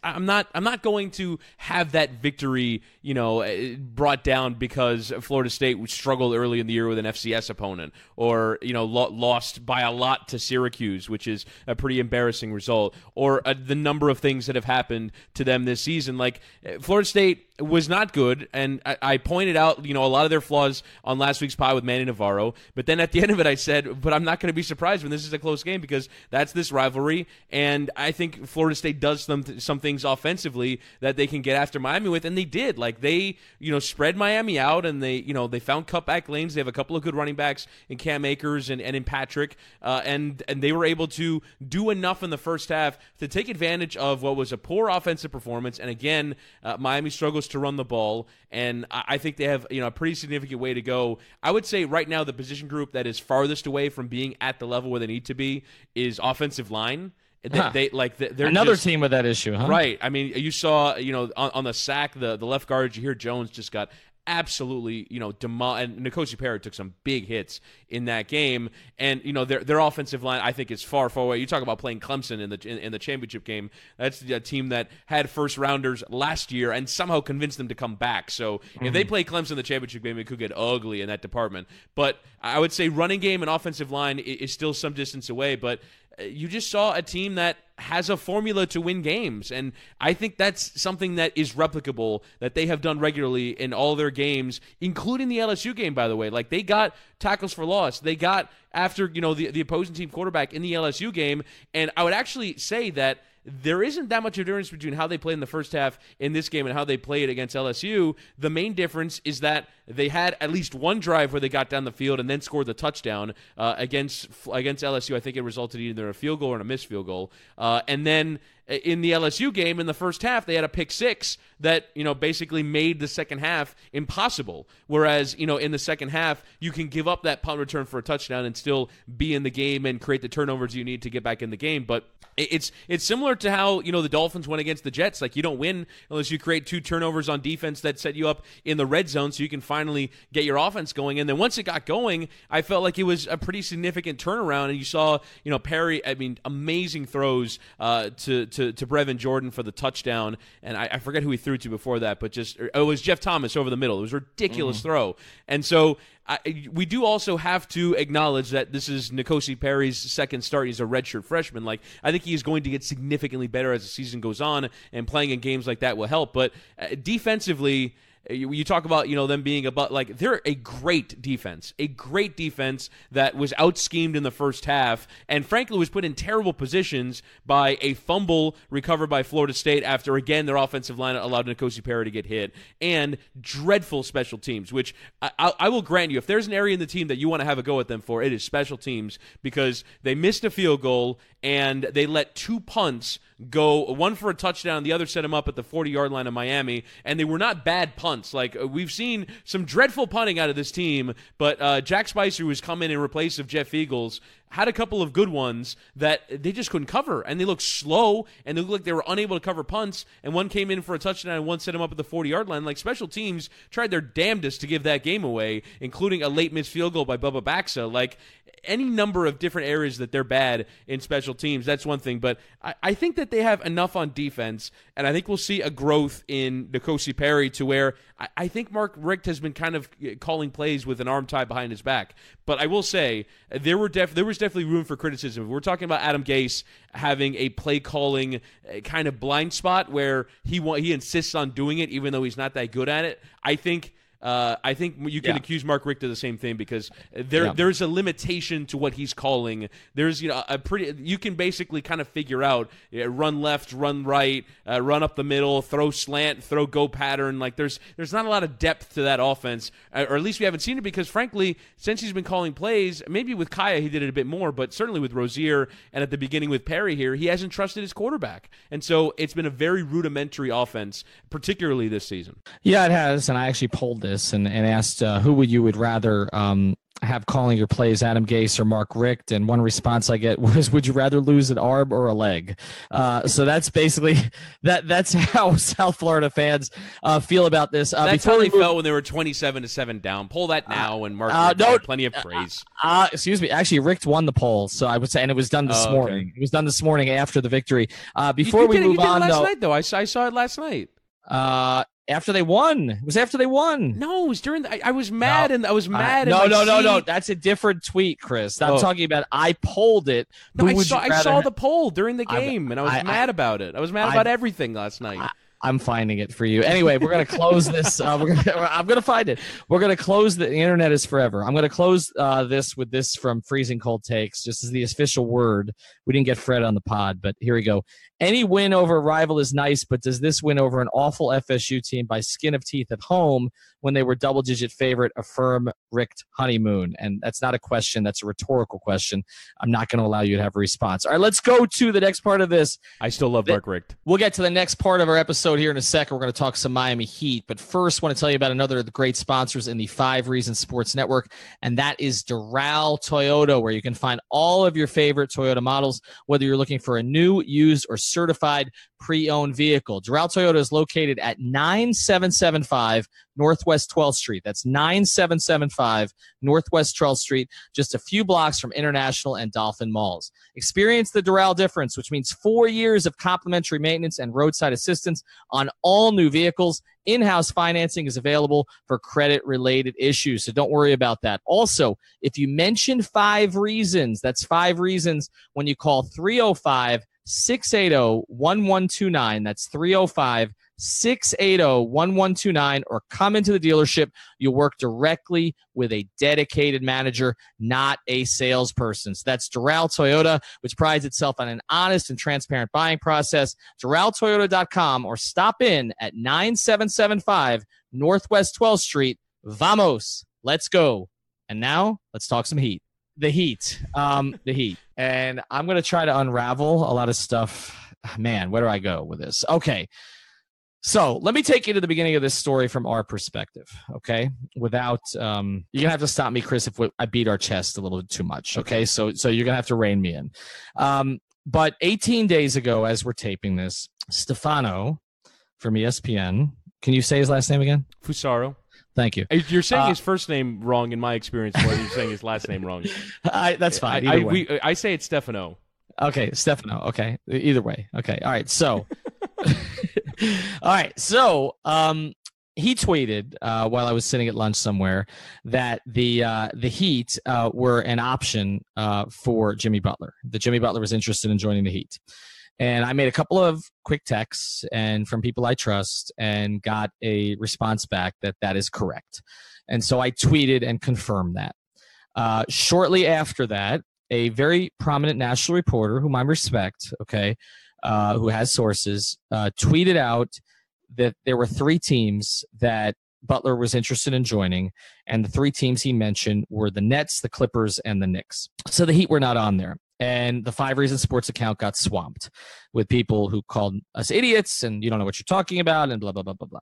I'm not going to have that victory, brought down because Florida State struggled early in the year with an FCS opponent, or lost by a lot to Syracuse, which is a pretty embarrassing result, or the number of things that have happened to them this season. Like, Florida State was not good, and I pointed out a lot of their flaws on last week's pod with Manny Navarro, but then at the end of it I said, but I'm not going to be surprised when this is a close game because that's this rivalry, and I think Florida State does some things offensively that they can get after Miami with, and they did. Like, they spread Miami out, and they found cutback lanes. They have a couple of good running backs in Cam Akers and in Patrick, and they were able to do enough in the first half to take advantage of what was a poor offensive performance, and again, Miami struggles to run the ball, and I think they have a pretty significant way to go. I would say right now the position group that is farthest away from being at the level where they need to be is offensive line, They're another team with that issue, huh? Right. I mean, you saw, on the sack, the left guard, you hear Jones just got absolutely, and N'Kosi Perry took some big hits in that game, and their offensive line, I think, is far away. You talk about playing Clemson in the championship game. That's a team that had first rounders last year and somehow convinced them to come back. So if they play Clemson in the championship game, it could get ugly in that department. But I would say running game and offensive line is still some distance away, but you just saw a team that has a formula to win games, and I think that's something that is replicable, that they have done regularly in all their games, including the LSU game, by the way. Like, they got tackles for loss. They got after, the opposing team quarterback in the LSU game, and I would actually say that there isn't that much difference between how they played in the first half in this game and how they played against LSU. The main difference is that they had at least one drive where they got down the field and then scored the touchdown against LSU. I think it resulted in either a field goal or a missed field goal. And then in the LSU game in the first half, they had a pick six that, basically made the second half impossible. Whereas, in the second half, you can give up that punt return for a touchdown and still be in the game and create the turnovers you need to get back in the game. But it's similar to how, the Dolphins went against the Jets. Like, you don't win unless you create 2 turnovers on defense that set you up in the red zone so you can finally get your offense going. And then once it got going, I felt like it was a pretty significant turnaround. And you saw, Perry, amazing throws to Brevin Jordan for the touchdown. And I forget who he threw to before that, but it was Jeff Thomas over the middle. It was a ridiculous throw. And so we do also have to acknowledge that this is N'Kosi Perry's second start. He's a redshirt freshman. Like, I think he's going to get significantly better as the season goes on, and playing in games like that will help. But defensively, you talk about, them being they're a great defense that was out-schemed in the first half, and frankly was put in terrible positions by a fumble recovered by Florida State after, again, their offensive line allowed N'Kosi Perry to get hit, and dreadful special teams, which I will grant you, if there's an area in the team that you want to have a go at them for, it is special teams, because they missed a field goal and they let 2 punts go, one for a touchdown, the other set him up at the 40-yard line of Miami, and they were not bad punts. Like, we've seen some dreadful punting out of this team, but Jack Spicer, who has come in replace of Jeff Eagles, had a couple of good ones that they just couldn't cover, and they looked slow, and they looked like they were unable to cover punts, and one came in for a touchdown, and one set him up at the 40-yard line. Like, special teams tried their damnedest to give that game away, including a late missed field goal by Bubba Baxa. Like, any number of different areas that they're bad in special teams, that's one thing, but I think that they have enough on defense, and I think we'll see a growth in N'Kosi Perry to where I think Mark Richt has been kind of calling plays with an arm tied behind his back. But I will say, there was definitely room for criticism. We're talking about Adam Gase having a play calling kind of blind spot where he insists on doing it even though he's not that good at it. I think you can accuse Mark Richt of the same thing, because there's a limitation to what he's calling. There's you can basically kind of figure out run left, run right, run up the middle, throw slant, throw go pattern. Like, there's not a lot of depth to that offense, or at least we haven't seen it, because frankly, since he's been calling plays, maybe with Kaya he did it a bit more, but certainly with Rozier and at the beginning with Perry here, he hasn't trusted his quarterback, and so it's been a very rudimentary offense, particularly this season. Yeah, it has, and I actually polled this and asked who would rather have calling your plays, Adam Gase or Mark Richt, and one response I get was, would you rather lose an arm or a leg? So that's basically that's how South Florida fans feel about this. That's how they felt when they were 27-7 down. Poll that now, and Mark Richt had plenty of praise. Excuse me. Actually, Richt won the poll, so I would say, and it was done this morning. It was done this morning after the victory. Before we move on, last night, though. I saw it last night. After they won. It was after they won. No, it was during I was mad, and I was mad. No. That's a different tweet, Chris. I'm talking about, I polled it. No, I saw the poll during the game, and I was mad about it. I was mad about everything last night. I'm finding it for you. Anyway, we're going to close this. I'm going to find it. We're going to close the internet is forever. I'm going to close this with this from Freezing Cold Takes, just as the official word. We didn't get Fred on the pod, but here we go. Any win over a rival is nice, but does this win over an awful FSU team by skin of teeth at home when they were double-digit favorite affirm Richt honeymoon? And that's not a question. That's a rhetorical question. I'm not going to allow you to have a response. All right, let's go to the next part of this. I still love Mark Richt. We'll get to the next part of our episode episode here in a second. We're going to talk some Miami Heat. But first, I want to tell you about another of the great sponsors in the 5 Reasons Sports Network, and that is Doral Toyota, where you can find all of your favorite Toyota models, whether you're looking for a new, used, or certified pre-owned vehicle. Doral Toyota is located at 9775 Northwest 12th Street. That's 9775 Northwest 12th Street, just a few blocks from International and Dolphin Malls. Experience the Doral difference, which means 4 years of complimentary maintenance and roadside assistance on all new vehicles. In-house financing is available for credit-related issues, so don't worry about that. Also, if you mention 5 Reasons, that's 5 Reasons when you call 305-680-1129. That's 305-680-1129, or come into the dealership. You'll work directly with a dedicated manager, not a salesperson. So that's Doral Toyota, which prides itself on an honest and transparent buying process. DoralToyota.com, or stop in at 9775 Northwest 12th Street. Vamos. Let's go. And now let's talk some Heat. The Heat. The Heat. And I'm going to try to unravel a lot of stuff. Man, where do I go with this? Okay. So let me take you to the beginning of this story from our perspective, okay? Without, you're going to have to stop me, Chris, if I beat our chest a little bit too much, okay? So you're going to have to rein me in. But 18 days ago, as we're taping this, Stefano from ESPN, can you say his last name again? Fusaro. Thank you. You're saying his first name wrong in my experience, more than you're saying his last name wrong. That's fine. Either way. I say it's Stefano. Okay, Stefano. Okay, either way. Okay, all right. So, all right. So, he tweeted while I was sitting at lunch somewhere that the Heat were an option for Jimmy Butler. That Jimmy Butler was interested in joining the Heat. And I made a couple of quick texts and from people I trust and got a response back that is correct. And so I tweeted and confirmed that. Shortly after that, a very prominent national reporter whom I respect, okay, who has sources, tweeted out that there were 3 teams that Butler was interested in joining, and the 3 teams he mentioned were the Nets, the Clippers, and the Knicks. So the Heat were not on there. And the 5 Reasons Sports account got swamped with people who called us idiots and you don't know what you're talking about and blah, blah, blah, blah, blah.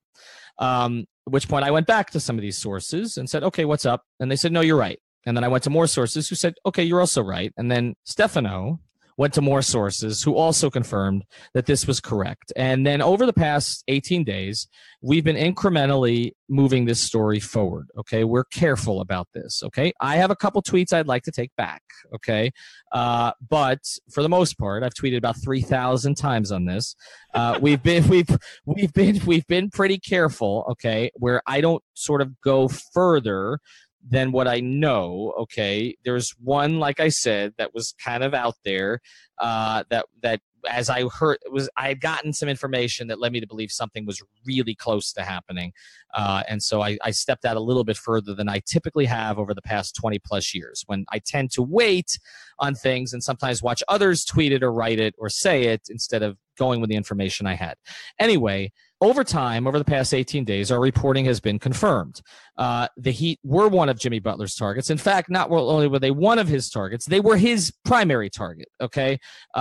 At which point I went back to some of these sources and said, okay, what's up? And they said, no, you're right. And then I went to more sources who said, okay, you're also right. And then Stefano went to more sources who also confirmed that this was correct. And then over the past 18 days, we've been incrementally moving this story forward, okay? We're careful about this, okay? I have a couple tweets I'd like to take back, okay? But for the most part, I've tweeted about 3,000 times on this. We've been pretty careful, okay, where I don't sort of go further than what I know, okay? There's one, like I said, that was kind of out there that as I heard, I had gotten some information that led me to believe something was really close to happening. And so I stepped out a little bit further than I typically have over the past 20-plus years, when I tend to wait on things and sometimes watch others tweet it or write it or say it instead of going with the information I had. Anyway, over time, over the past 18 days, our reporting has been confirmed. The Heat were one of Jimmy Butler's targets. In fact, not only were they one of his targets, they were his primary target, okay,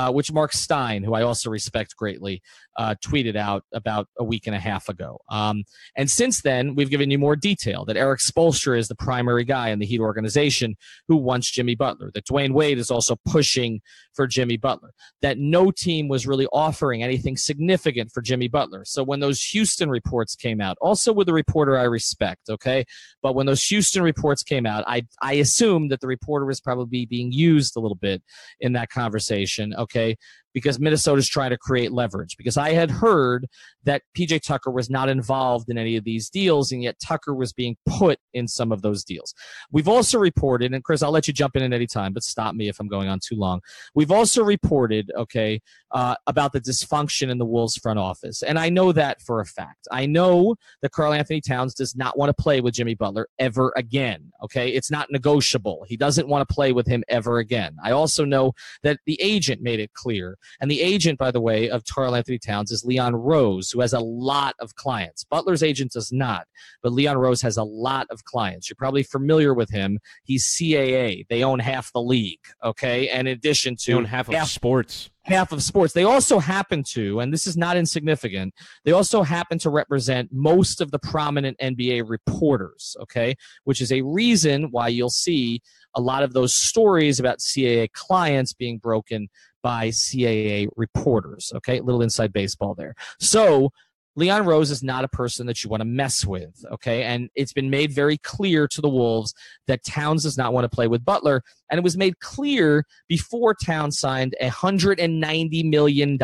which Mark Stein, who I also respect greatly, tweeted out about a week and a half ago. And since then, we've given you more detail that Eric Spoelstra is the primary guy in the Heat organization who wants Jimmy Butler, that Dwayne Wade is also pushing for Jimmy Butler, that no team was really offering anything significant for Jimmy Butler. So when those Houston reports came out, also with a reporter I respect, okay, but when those Houston reports came out, I assumed that the reporter was probably being used a little bit in that conversation, okay, because Minnesota's trying to create leverage. Because I had heard that P.J. Tucker was not involved in any of these deals, and yet Tucker was being put in some of those deals. We've also reported, and Chris, I'll let you jump in at any time, but stop me if I'm going on too long. We've also reported, okay, about the dysfunction in the Wolves front office. And I know that for a fact. I know that Karl Anthony Towns does not want to play with Jimmy Butler ever again, okay? It's not negotiable. He doesn't want to play with him ever again. I also know that the agent made it clear. And the agent, by the way, of Karl Anthony Towns is Leon Rose, who has a lot of clients. Butler's agent does not, but Leon Rose has a lot of clients. You're probably familiar with him. He's CAA. They own half the league, okay? And in addition to... They own half of sports. half of sports. They also happen to, and this is not insignificant, they also happen to represent most of the prominent NBA reporters, okay, which is a reason why you'll see a lot of those stories about CAA clients being broken by CAA reporters, okay? A little inside baseball there. So Leon Rose is not a person that you want to mess with, okay? And it's been made very clear to the Wolves that Towns does not want to play with Butler, and it was made clear before Towns signed a $190 million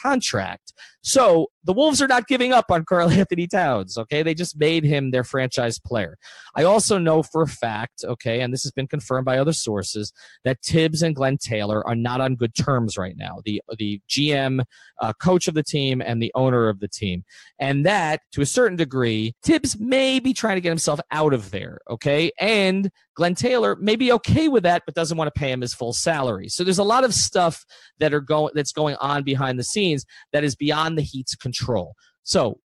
contract. So the Wolves are not giving up on Karl Anthony Towns, okay? They just made him their franchise player. I also know for a fact, okay, and this has been confirmed by other sources, that Tibbs and Glenn Taylor are not on good terms right now, the GM, coach of the team, and the owner of the team. And that, to a certain degree, Tibbs may be trying to get himself out of there, okay? And Glenn Taylor may be okay with that, but doesn't want to pay him his full salary. So there's a lot of stuff that's going on behind the scenes that is beyond the Heat's control. So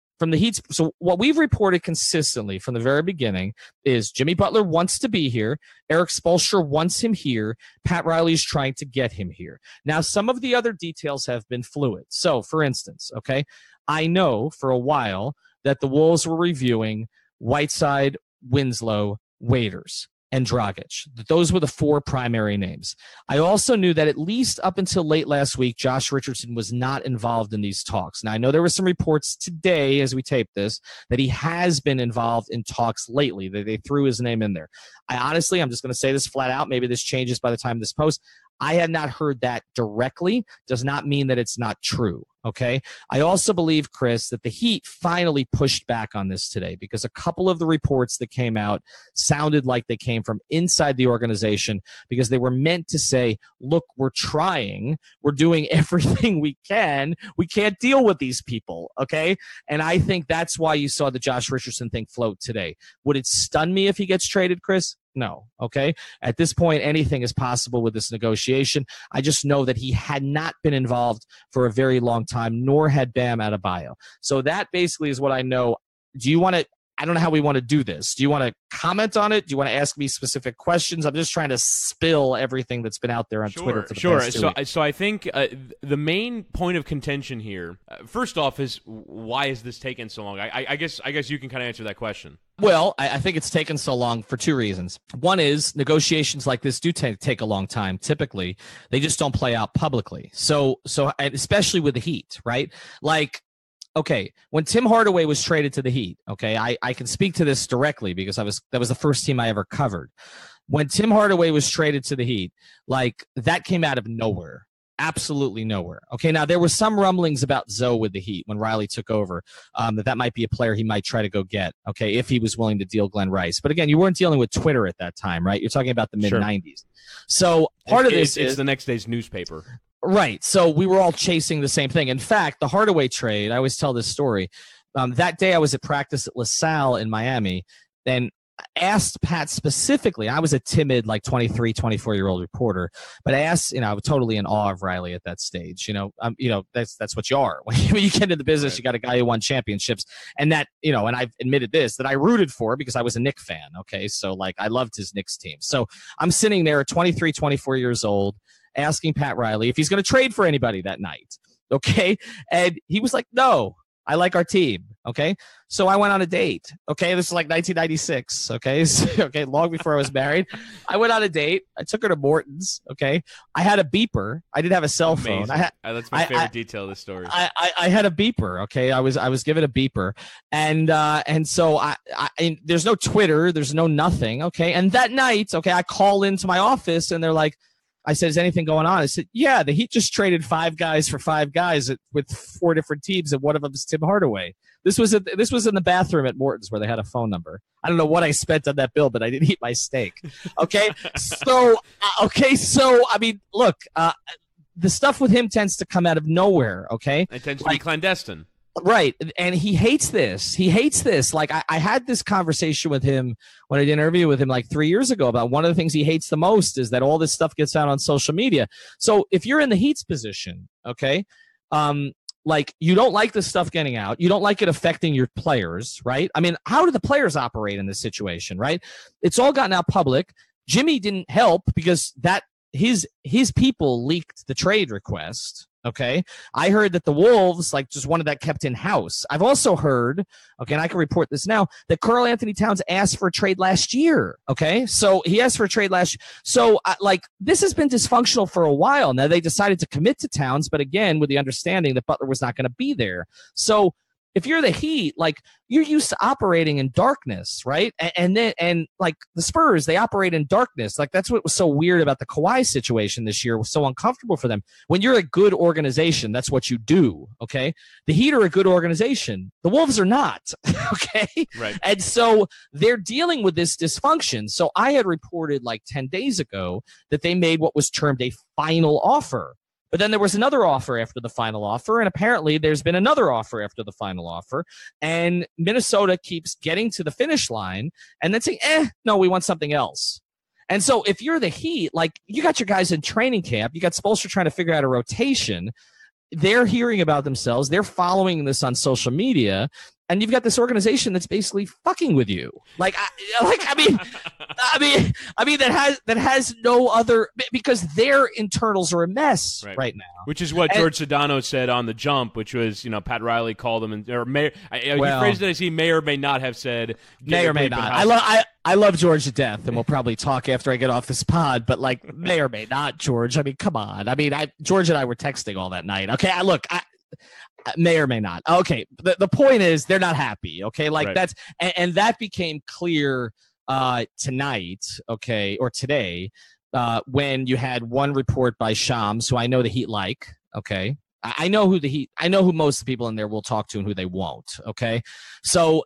what we've reported consistently from the very beginning is Jimmy Butler wants to be here. Eric Spoelstra wants him here. Pat Riley is trying to get him here. Now, some of the other details have been fluid. So, for instance, okay, I know for a while that the Wolves were reviewing Whiteside, Winslow, Waiters, and Dragic. Those were the four primary names. I also knew that at least up until late last week, Josh Richardson was not involved in these talks. Now, I know there were some reports today as we tape this that he has been involved in talks lately. They threw his name in there. I'm just going to say this flat out. Maybe this changes by the time this post. I had not heard that directly. Does not mean that it's not true. Okay. I also believe, Chris, that the Heat finally pushed back on this today because a couple of the reports that came out sounded like they came from inside the organization because they were meant to say, look, we're trying. We're doing everything we can. We can't deal with these people. Okay. And I think that's why you saw the Josh Richardson thing float today. Would it stun me if he gets traded, Chris? No. Okay. At this point, anything is possible with this negotiation. I just know that he had not been involved for a very long time, nor had Bam Adebayo. So that basically is what I know. Do you want to, I don't know how we want to do this. Do you want to comment on it? Do you want to ask me specific questions? I'm just trying to spill everything that's been out there on Twitter for the past 2 weeks. So I think the main point of contention here, first off, is why is this taking so long? I guess you can kind of answer that question. Well, I think it's taken so long for two reasons. One is negotiations like this do take a long time. Typically, they just don't play out publicly. So especially with the Heat, right? Like, okay, when Tim Hardaway was traded to the Heat, okay, I can speak to this directly because that was the first team I ever covered. When Tim Hardaway was traded to the Heat, like that came out of nowhere. Absolutely nowhere. Okay, now there were some rumblings about Zoe with the Heat when Riley took over, that might be a player he might try to go get, okay, if he was willing to deal Glenn Rice. But again, you weren't dealing with Twitter at that time, right? You're talking about the mid-'90s. Sure. So part of this is the next day's newspaper. Right. So we were all chasing the same thing. In fact, the Hardaway trade, I always tell this story. That day I was at practice at LaSalle in Miami, and asked Pat specifically. I was a timid, like 23, 24-year-old reporter, but I asked, I was totally in awe of Riley at that stage. That's what you are. When you get into the business, You got a guy who won championships, and that, and I've admitted this, that I rooted for because I was a Knicks fan. Okay. So like I loved his Knicks team. So I'm sitting there at 23, 24 years old, asking Pat Riley if he's going to trade for anybody that night. Okay. And he was like, no, I like our team. Okay. So I went on a date. Okay. This is like 1996. Okay. Okay. Long before I was married. I went on a date. I took her to Morton's. Okay. I had a beeper. I didn't have a cell phone. That's my favorite detail of the story. I had a beeper. Okay. I was given a beeper. And so and there's no Twitter. There's no nothing. Okay. And that night, okay, I call into my office and they're like, I said, is anything going on? I said, yeah, the Heat just traded 5 guys for 5 guys with 4 different teams, and one of them is Tim Hardaway. This was in the bathroom at Morton's where they had a phone number. I don't know what I spent on that bill, but I didn't eat my steak. Okay, so I mean, look, the stuff with him tends to come out of nowhere. Okay, it tends to be clandestine. Right. And he hates this. Like I had this conversation with him when I did an interview with him like 3 years ago about one of the things he hates the most is that all this stuff gets out on social media. So if you're in the Heat's position, okay, like you don't like this stuff getting out. You don't like it affecting your players, right? I mean, how do the players operate in this situation, right? It's all gotten out public. Jimmy didn't help because his people leaked the trade request. Okay. I heard that the Wolves just wanted that kept in house. I've also heard, okay, and I can report this now, that Karl Anthony Towns asked for a trade last year. Okay. So he asked for a trade last year. So this has been dysfunctional for a while. Now they decided to commit to Towns, but again, with the understanding that Butler was not going to be there. So if you're the Heat, you're used to operating in darkness, right? And then the Spurs, they operate in darkness. That's what was so weird about the Kawhi situation this year. It was so uncomfortable for them. When you're a good organization, that's what you do, okay? The Heat are a good organization. The Wolves are not, okay? Right. And so they're dealing with this dysfunction. So I had reported 10 days ago that they made what was termed a final offer. But then there was another offer after the final offer, and apparently there's been another offer after the final offer, and Minnesota keeps getting to the finish line and then saying, no, we want something else. And so if you're the Heat, you got your guys in training camp, you got Spoelstra trying to figure out a rotation, they're hearing about themselves, they're following this on social media, and you've got this organization that's basically fucking with you. I mean that has no other, because their internals are a mess right now. Which is what George Sedano said on The Jump, which was, Pat Riley called him, he phrased it as he may or may not have said. May or may not. I love George to death, and we'll probably talk after I get off this pod, but may or may not, George. I mean, come on. I mean, George and I were texting all that night. Okay, may or may not. Okay, the point is they're not happy. Okay, right. That's and that became clear tonight. Okay, or today when you had one report by Shams, who I know the Heat like. Okay, I know who most of the people in there will talk to and who they won't. Okay, so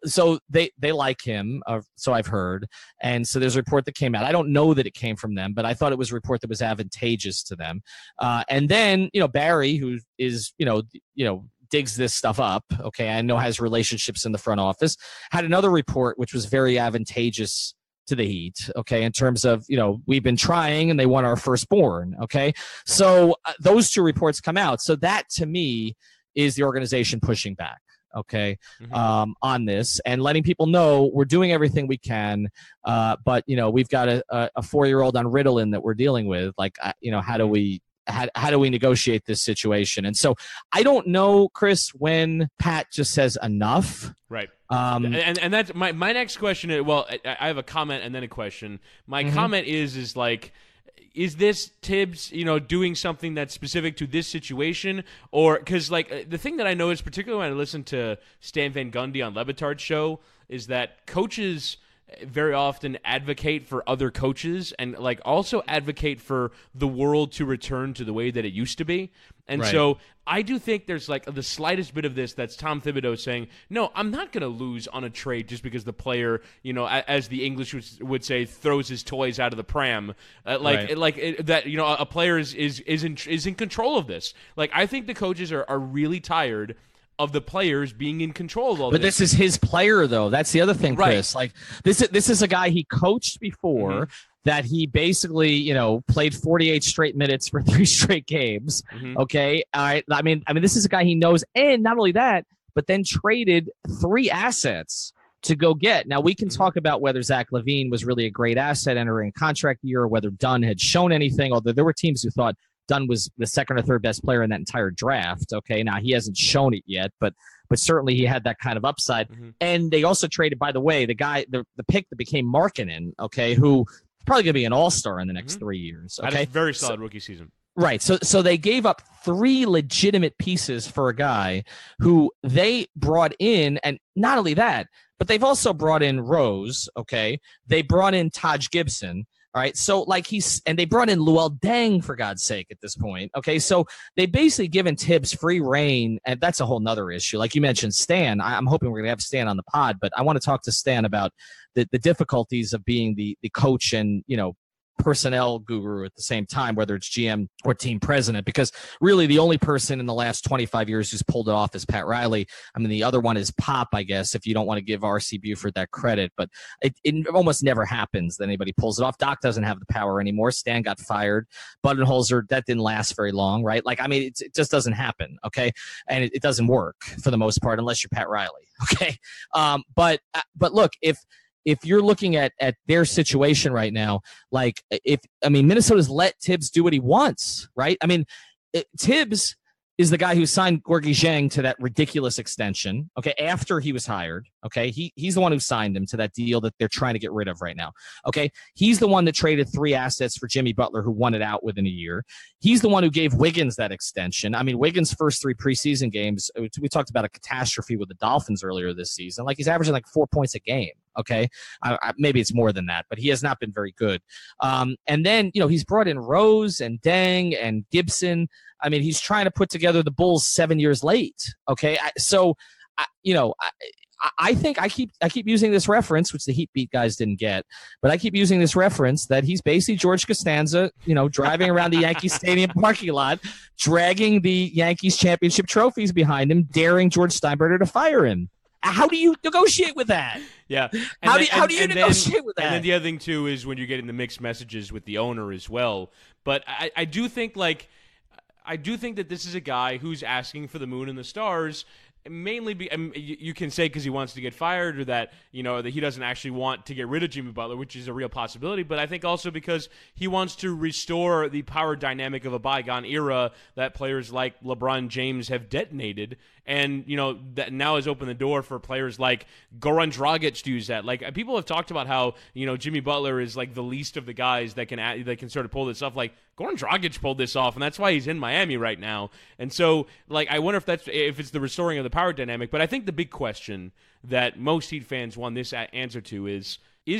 they like him. So I've heard, and so there's a report that came out. I don't know that it came from them, but I thought it was a report that was advantageous to them. And then Barry, who is digs this stuff up, okay, I know has relationships in the front office, had another report which was very advantageous to the Heat, okay, in terms of, we've been trying and they want our firstborn, okay? So those two reports come out. So that, to me, is the organization pushing back, okay, on this and letting people know we're doing everything we can, but, we've got a 4-year-old on Ritalin that we're dealing with. How do we negotiate this situation? And so I don't know, Chris, when Pat just says enough. Right. And that's my next question. Well, I have a comment and then a question. My comment is this Tibbs, doing something that's specific to this situation? Or because the thing that I know is, particularly when I listen to Stan Van Gundy on Le Batard's show, is that coaches very often advocate for other coaches and also advocate for the world to return to the way that it used to be. And so I do think there's the slightest bit of this that's Tom Thibodeau saying, no, I'm not going to lose on a trade just because the player, as the English would say, throws his toys out of the pram. A player is in control of this. I think the coaches are really tired of the players being in control of all this. But this is his player, though. That's the other thing, Chris. This is a guy he coached before that he basically, played 48 straight minutes for 3 straight games. Okay. All right. I mean, this is a guy he knows. And not only that, but then traded 3 assets to go get. Now, we can talk about whether Zach LaVine was really a great asset entering contract year or whether Dunn had shown anything, although there were teams who thought Dunn was the second or third best player in that entire draft. Okay, now he hasn't shown it yet, but certainly he had that kind of upside. And they also traded, by the way, the pick that became Markkanen, okay, who probably going to be an all-star in the next 3 years. Okay, had a very solid rookie season. Right. So they gave up 3 legitimate pieces for a guy who they brought in, and not only that, but they've also brought in Rose. Okay, they brought in Taj Gibson. All right, so and they brought in Luol Deng, for God's sake, at this point. Okay, so they basically given Tibbs free reign, and that's a whole nother issue. Like you mentioned, Stan, I'm hoping we're going to have Stan on the pod, but I want to talk to Stan about the difficulties of being the coach and, personnel guru at the same time, whether it's GM or team president, because really the only person in the last 25 years who's pulled it off is Pat Riley. I mean, the other one is Pop, I guess, if you don't want to give R.C. Buford that credit, but it almost never happens that anybody pulls it off. Doc doesn't have the power anymore. Stan got fired. Budenholzer, that didn't last very long, right? It just doesn't happen, okay? And it doesn't work for the most part unless you're Pat Riley, okay? But look, if you're looking at their situation right now, Minnesota's let Tibbs do what he wants, right? I mean, Tibbs, is the guy who signed Gorgie Zhang to that ridiculous extension, okay, after he was hired, okay? He's the one who signed him to that deal that they're trying to get rid of right now, okay? He's the one that traded 3 assets for Jimmy Butler, who won it out within a year. He's the one who gave Wiggins that extension. I mean, Wiggins' first 3 preseason games, we talked about a catastrophe with the Dolphins earlier this season. Like, he's averaging like 4 points a game, okay? Maybe it's more than that, but he has not been very good. And then, he's brought in Rose and Deng and Gibson. I mean, he's trying to put together the Bulls 7 years late. Okay, I think I keep using this reference, which the Heat Beat guys didn't get, but I keep using this reference that he's basically George Costanza, driving around the Yankee Stadium parking lot, dragging the Yankees championship trophies behind him, daring George Steinbrenner to fire him. How do you negotiate with that? Yeah. How do you negotiate with that? And then the other thing, too, is when you're getting the mixed messages with the owner as well. But I do think that this is a guy who's asking for the moon and the stars, mainly you can say because he wants to get fired, or that that he doesn't actually want to get rid of Jimmy Butler, which is a real possibility, but I think also because he wants to restore the power dynamic of a bygone era that players like LeBron James have detonated, and that now has opened the door for players like Goran Dragic to use that. Like, people have talked about how Jimmy Butler is like the least of the guys that can sort of pull this off. Like, Goran Dragic pulled this off, and that's why he's in Miami right now. And so, like, I wonder if it's the restoring of the power dynamic. But I think the big question that most Heat fans want this answer to is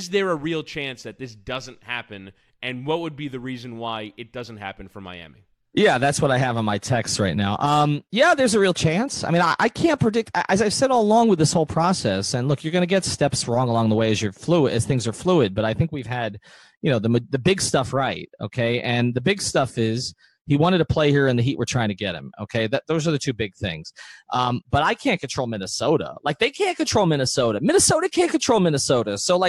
there a real chance that this doesn't happen, and what would be the reason why it doesn't happen for Miami? Yeah, that's what I have on my text right now. Yeah, there's a real chance. I mean, I can't predict, as I've said all along with this whole process. And look, you're going to get steps wrong along the way as things are fluid. But I think we've had, the big stuff right. Okay, and the big stuff is he wanted to play here, and the Heat were trying to get him. Okay, those are the 2 big things. But I can't control Minnesota. Like, they can't control Minnesota. Minnesota can't control Minnesota. So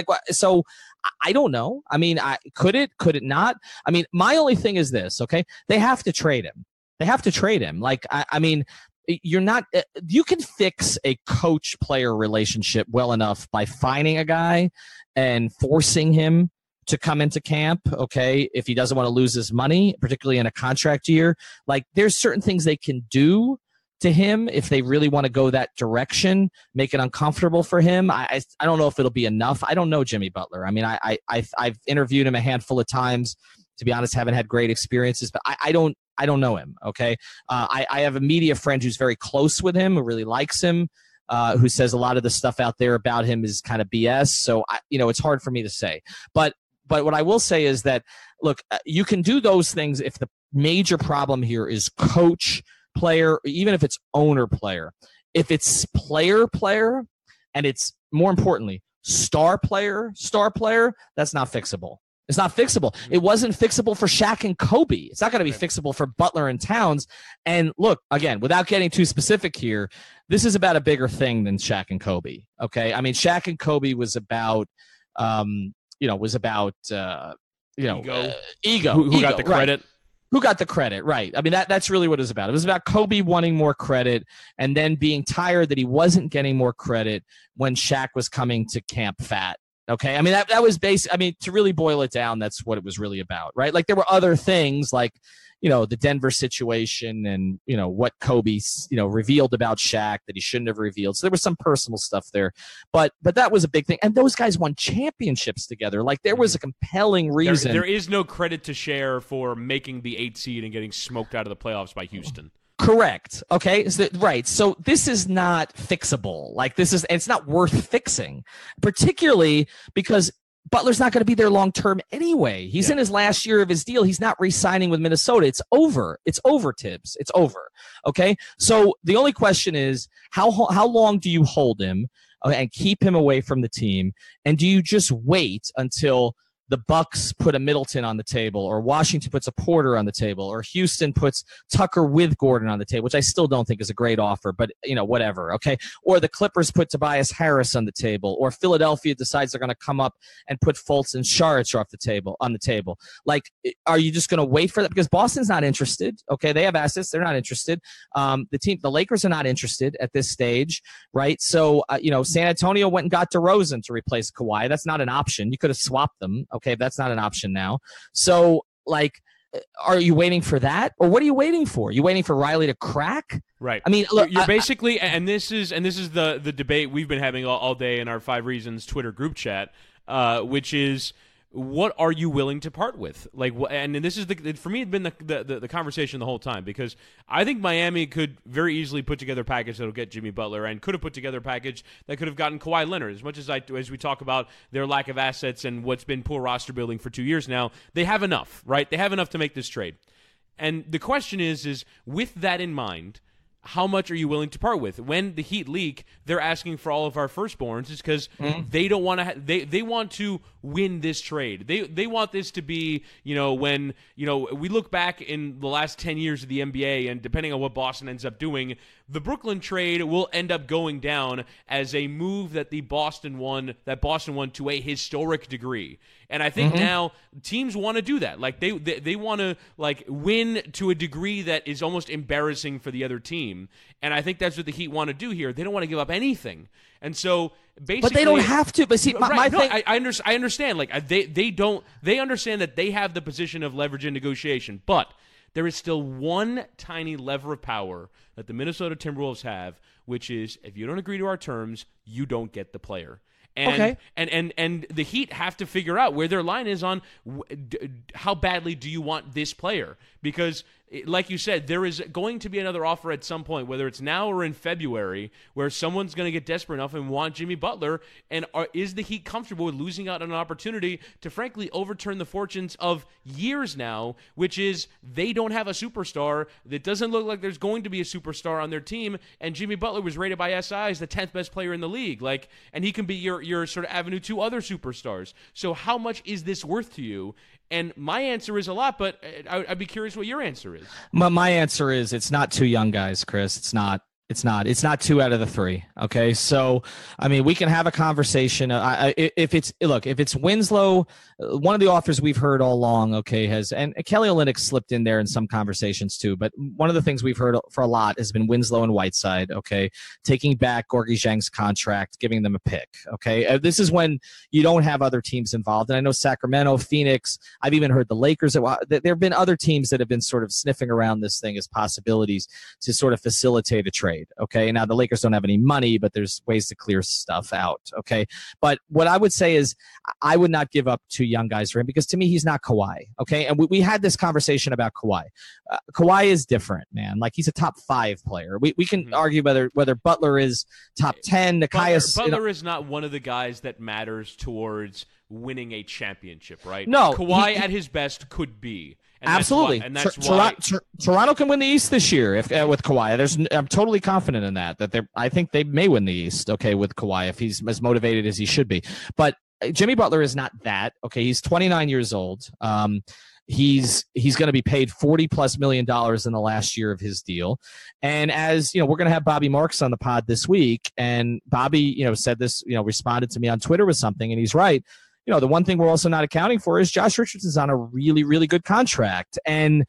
I don't know. I mean, could it not? I mean, my only thing is this. Okay, they have to trade him. Like, I mean, you're not. You can fix a coach-player relationship well enough by finding a guy and forcing him to come into camp, okay, if he doesn't want to lose his money, particularly in a contract year. Like, there's certain things they can do to him if they really want to go that direction, make it uncomfortable for him. I don't know if it'll be enough. I don't know Jimmy Butler. I mean, I've interviewed him a handful of times. To be honest, haven't had great experiences, but I don't know him, okay? I have a media friend who's very close with him, who really likes him, who says a lot of the stuff out there about him is kind of BS. So, it's hard for me to say. But what I will say is that, look, you can do those things if the major problem here is coach, player, or even if it's owner, player. If it's player, and it's, more importantly, star player, that's not fixable. It's not fixable. It wasn't fixable for Shaq and Kobe. It's not going to be fixable for Butler and Towns. And look, again, without getting too specific here, this is about a bigger thing than Shaq and Kobe, okay? I mean, Shaq and Kobe was about ego. Who got the credit? Right. Who got the credit, right? I mean, that's really what it was about. It was about Kobe wanting more credit and then being tired that he wasn't getting more credit when Shaq was coming to camp fat. Okay, I mean, that was basic. I mean, to really boil it down, that's what it was really about, right? Like, there were other things like, the Denver situation and, what Kobe, revealed about Shaq that he shouldn't have revealed. So there was some personal stuff there, but that was a big thing. And those guys won championships together. Like, there was a compelling reason. There is no credit to share for making the 8th seed and getting smoked out of the playoffs by Houston. Correct. Okay. Right. So this is not fixable. Like, it's not worth fixing, particularly because Butler's not going to be there long term anyway. He's in his last year of his deal. He's not re-signing with Minnesota. It's over. It's over, Tibbs. It's over. Okay. So the only question is, how long do you hold him and keep him away from the team? And do you just wait until the Bucks put a Middleton on the table, or Washington puts a Porter on the table, or Houston puts Tucker with Gordon on the table, which I still don't think is a great offer, but whatever, okay? Or the Clippers put Tobias Harris on the table, or Philadelphia decides they're going to come up and put Fultz and Saric on the table. Like, are you just going to wait for that? Because Boston's not interested, okay? They have assets, they're not interested. The Lakers are not interested at this stage, right? So, San Antonio went and got DeRozan to replace Kawhi. That's not an option. You could have swapped them. Okay, that's not an option now. So, like, are you waiting for that, or what are you waiting for? You waiting for Riley to crack? Right. I mean, look, you're basically, and this is the debate we've been having all day in our 5 Reasons Twitter group chat, which is, what are you willing to part with? Like, and this is for me, it's been the conversation the whole time, because I think Miami could very easily put together a package that'll get Jimmy Butler, and could have put together a package that could have gotten Kawhi Leonard. As much as we talk about their lack of assets and what's been poor roster building for 2 years now, they have enough, right? They have enough to make this trade. And the question is with that in mind, how much are you willing to part with? When the Heat leak, they're asking for all of our firstborns, is because they don't want to. They want to win this trade. They want this to be, when we look back in the last 10 years of the NBA, and depending on what Boston ends up doing, the Brooklyn trade will end up going down as a move that Boston won to a historic degree. And I think now teams want to do that. Like they want to win to a degree that is almost embarrassing for the other team. And I think that's what the Heat want to do here. They don't want to give up anything. And so basically, but they don't have to. But see, my thing, I understand. Like they don't. They understand that they have the position of leverage in negotiation, but there is still one tiny lever of power that the Minnesota Timberwolves have, which is, if you don't agree to our terms, you don't get the player. And, and the Heat have to figure out where their line is on how badly do you want this player, because like you said, there is going to be another offer at some point, whether it's now or in February, where someone's going to get desperate enough and want Jimmy Butler. And is the Heat comfortable with losing out on an opportunity to, frankly, overturn the fortunes of years now, which is they don't have a superstar. It doesn't look like there's going to be a superstar on their team. And Jimmy Butler was rated by SI as the 10th best player in the league. And he can be your sort of avenue to other superstars. So how much is this worth to you? And my answer is a lot, but I'd be curious what your answer is. My answer is it's not 2 young guys, Chris. It's not. It's not 2 out of the 3. Okay. So, I mean, we can have a conversation. If it's Winslow, one of the offers we've heard all along, okay, and Kelly Olynyk slipped in there in some conversations too. But one of the things we've heard for a lot has been Winslow and Whiteside. Okay. Taking back Gorgui Dieng's contract, giving them a pick. Okay. This is when you don't have other teams involved. And I know Sacramento, Phoenix, I've even heard the Lakers. There have been other teams that have been sort of sniffing around this thing as possibilities to sort of facilitate a trade. Okay. Now the Lakers don't have any money, but there's ways to clear stuff out. Okay. But what I would say is I would not give up 2 young guys for him, because to me, he's not Kawhi. Okay. And we had this conversation about Kawhi. Kawhi is different, man. Like, he's a top 5 player. We can argue whether Butler is top 10. Butler is not one of the guys that matters towards winning a championship, right? No. Kawhi at his best could be. And absolutely. That's why Toronto can win the East this year with Kawhi. I'm totally confident in that I think they may win the East, okay, with Kawhi, if he's as motivated as he should be. But Jimmy Butler is not that. Okay, he's 29 years old. He's going to be paid $40+ million in the last year of his deal. And as you know, we're going to have Bobby Marks on the pod this week, and Bobby, said this, responded to me on Twitter with something, and he's right. The one thing we're also not accounting for is Josh Richardson's on a really, really good contract. And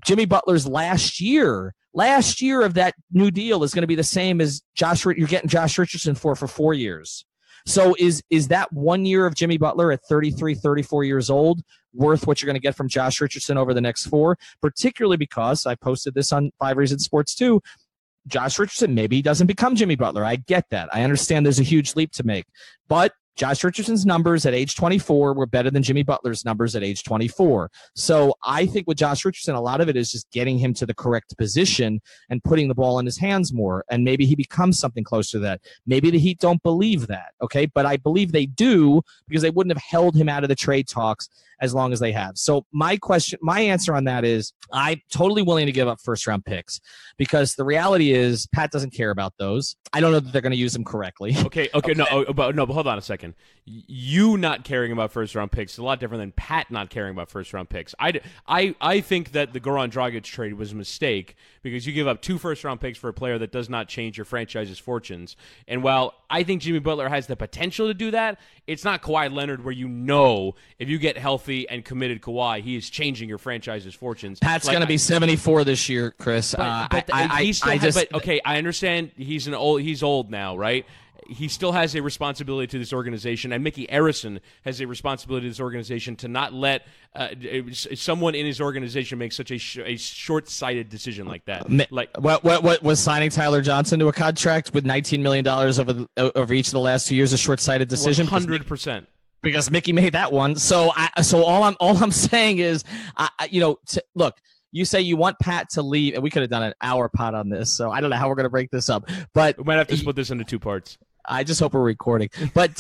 Jimmy Butler's last year of that new deal is going to be the same as you're getting Josh Richardson for 4 years. So is that 1 year of Jimmy Butler at 33, 34 years old worth what you're going to get from Josh Richardson over the next 4? Particularly because I posted this on 5 Reasons Sports too. Josh Richardson, maybe he doesn't become Jimmy Butler. I get that. I understand there's a huge leap to make. But Josh Richardson's numbers at age 24 were better than Jimmy Butler's numbers at age 24. So I think with Josh Richardson, a lot of it is just getting him to the correct position and putting the ball in his hands more. And maybe he becomes something close to that. Maybe the Heat don't believe that, okay? But I believe they do, because they wouldn't have held him out of the trade talks as long as they have. So my answer on that is I'm totally willing to give up first-round picks, because the reality is Pat doesn't care about those. I don't know that they're going to use them correctly. Okay. But hold on a second. You not caring about first-round picks is a lot different than Pat not caring about first-round picks. I think that the Goran Dragic trade was a mistake, because you give up 2 first-round picks for a player that does not change your franchise's fortunes. And while I think Jimmy Butler has the potential to do that, it's not Kawhi Leonard, where if you get healthy and committed Kawhi, he is changing your franchise's fortunes. Pat's going to be 74 this year, Chris. I understand he's old now, right? he still has a responsibility to this organization, and Mickey Arison has a responsibility to this organization to not let someone in his organization make such a short-sighted decision like that. What was signing Tyler Johnson to a contract with $19 million over each of the last 2 years a short-sighted decision? 100%. Because Mickey made that one. So all I'm saying is, look. You say you want Pat to leave, and we could have done an hour pod on this, so I don't know how we're going to break this up. But we might have to split this into 2 parts. I just hope we're recording. But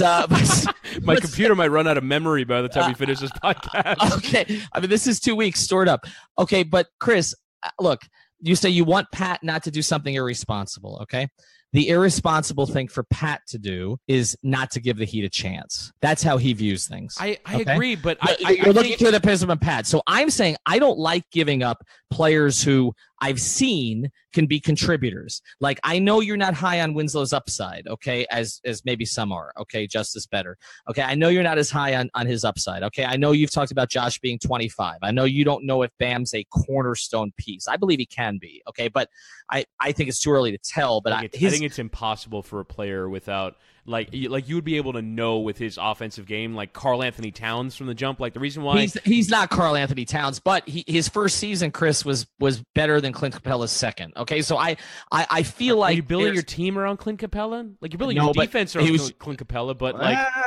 my computer might run out of memory by the time we finish this podcast. Okay, I mean this is 2 weeks stored up. Okay, but Chris, look, you say you want Pat not to do something irresponsible. Okay. The irresponsible thing for Pat to do is not to give the Heat a chance. That's how he views things. I agree, but you're looking through the prism of Pat. So I'm saying I don't like giving up players who I've seen can be contributors. Like, I know you're not high on Winslow's upside, okay, as maybe some are, okay, Justice better. Okay, I know you're not as high on his upside, okay? I know you've talked about Josh being 25. I know you don't know if Bam's a cornerstone piece. I believe he can be, okay? But I think it's too early to tell. But I think it's impossible for a player without – like you would be able to know with his offensive game, like Karl Anthony Towns from the jump. Like the reason why he's not Karl Anthony Towns, but his first season, Chris, was better than Clint Capella's second. Okay, so I feel like are you building your team around Clint Capella? Like you're building your defense around Clint Capella, but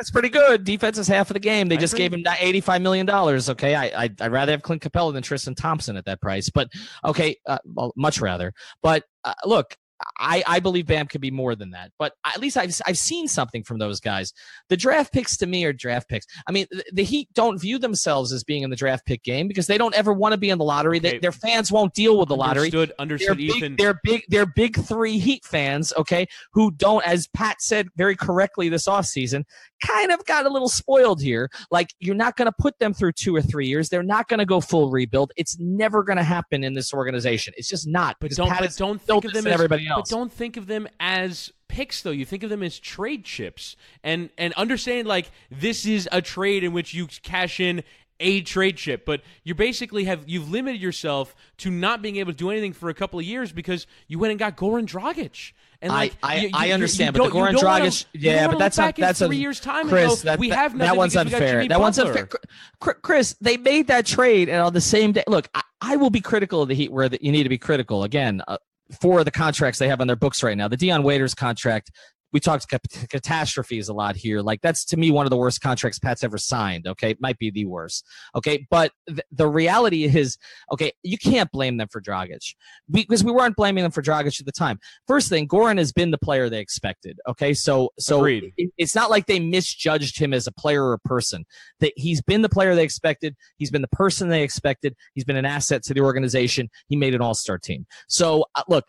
it's pretty good. Defense is half of the game. They just gave him $85 million. Okay, I'd rather have Clint Capella than Tristan Thompson at that price, but okay, well, much rather. But look. I believe Bam could be more than that, but at least I've seen something from those guys. The draft picks to me are draft picks. I mean, the Heat don't view themselves as being in the draft pick game because they don't ever want to be in the lottery. Okay. Their fans won't deal with the lottery. Understood, Ethan. They're big three Heat fans, okay, who don't, as Pat said very correctly this offseason, kind of got a little spoiled here. Like, you're not going to put them through 2 or 3 years. They're not going to go full rebuild. It's never going to happen in this organization. It's just not. But don't think of them as everybody else. But don't think of them as picks, though. You think of them as trade chips, and understand like this is a trade in which you cash in a trade chip, but you basically you've limited yourself to not being able to do anything for a couple of years because you went and got Goran Dragic. And like I understand, but the Goran Dragic, but that's 3 years time. Chris, we have that one's unfair. That one's unfair. Chris, they made that trade, and on the same day, look, I will be critical of the Heat where you need to be critical again. For the contracts they have on their books right now, the Dion Waiters contract. We talked catastrophes a lot here. Like, that's, to me, one of the worst contracts Pat's ever signed, okay? It might be the worst, okay? But the reality is, okay, you can't blame them for Dragic because we weren't blaming them for Dragic at the time. First thing, Goran has been the player they expected, okay? So it's not like they misjudged him as a player or a person. He's been the player they expected. He's been the person they expected. He's been an asset to the organization. He made an all-star team. So, look,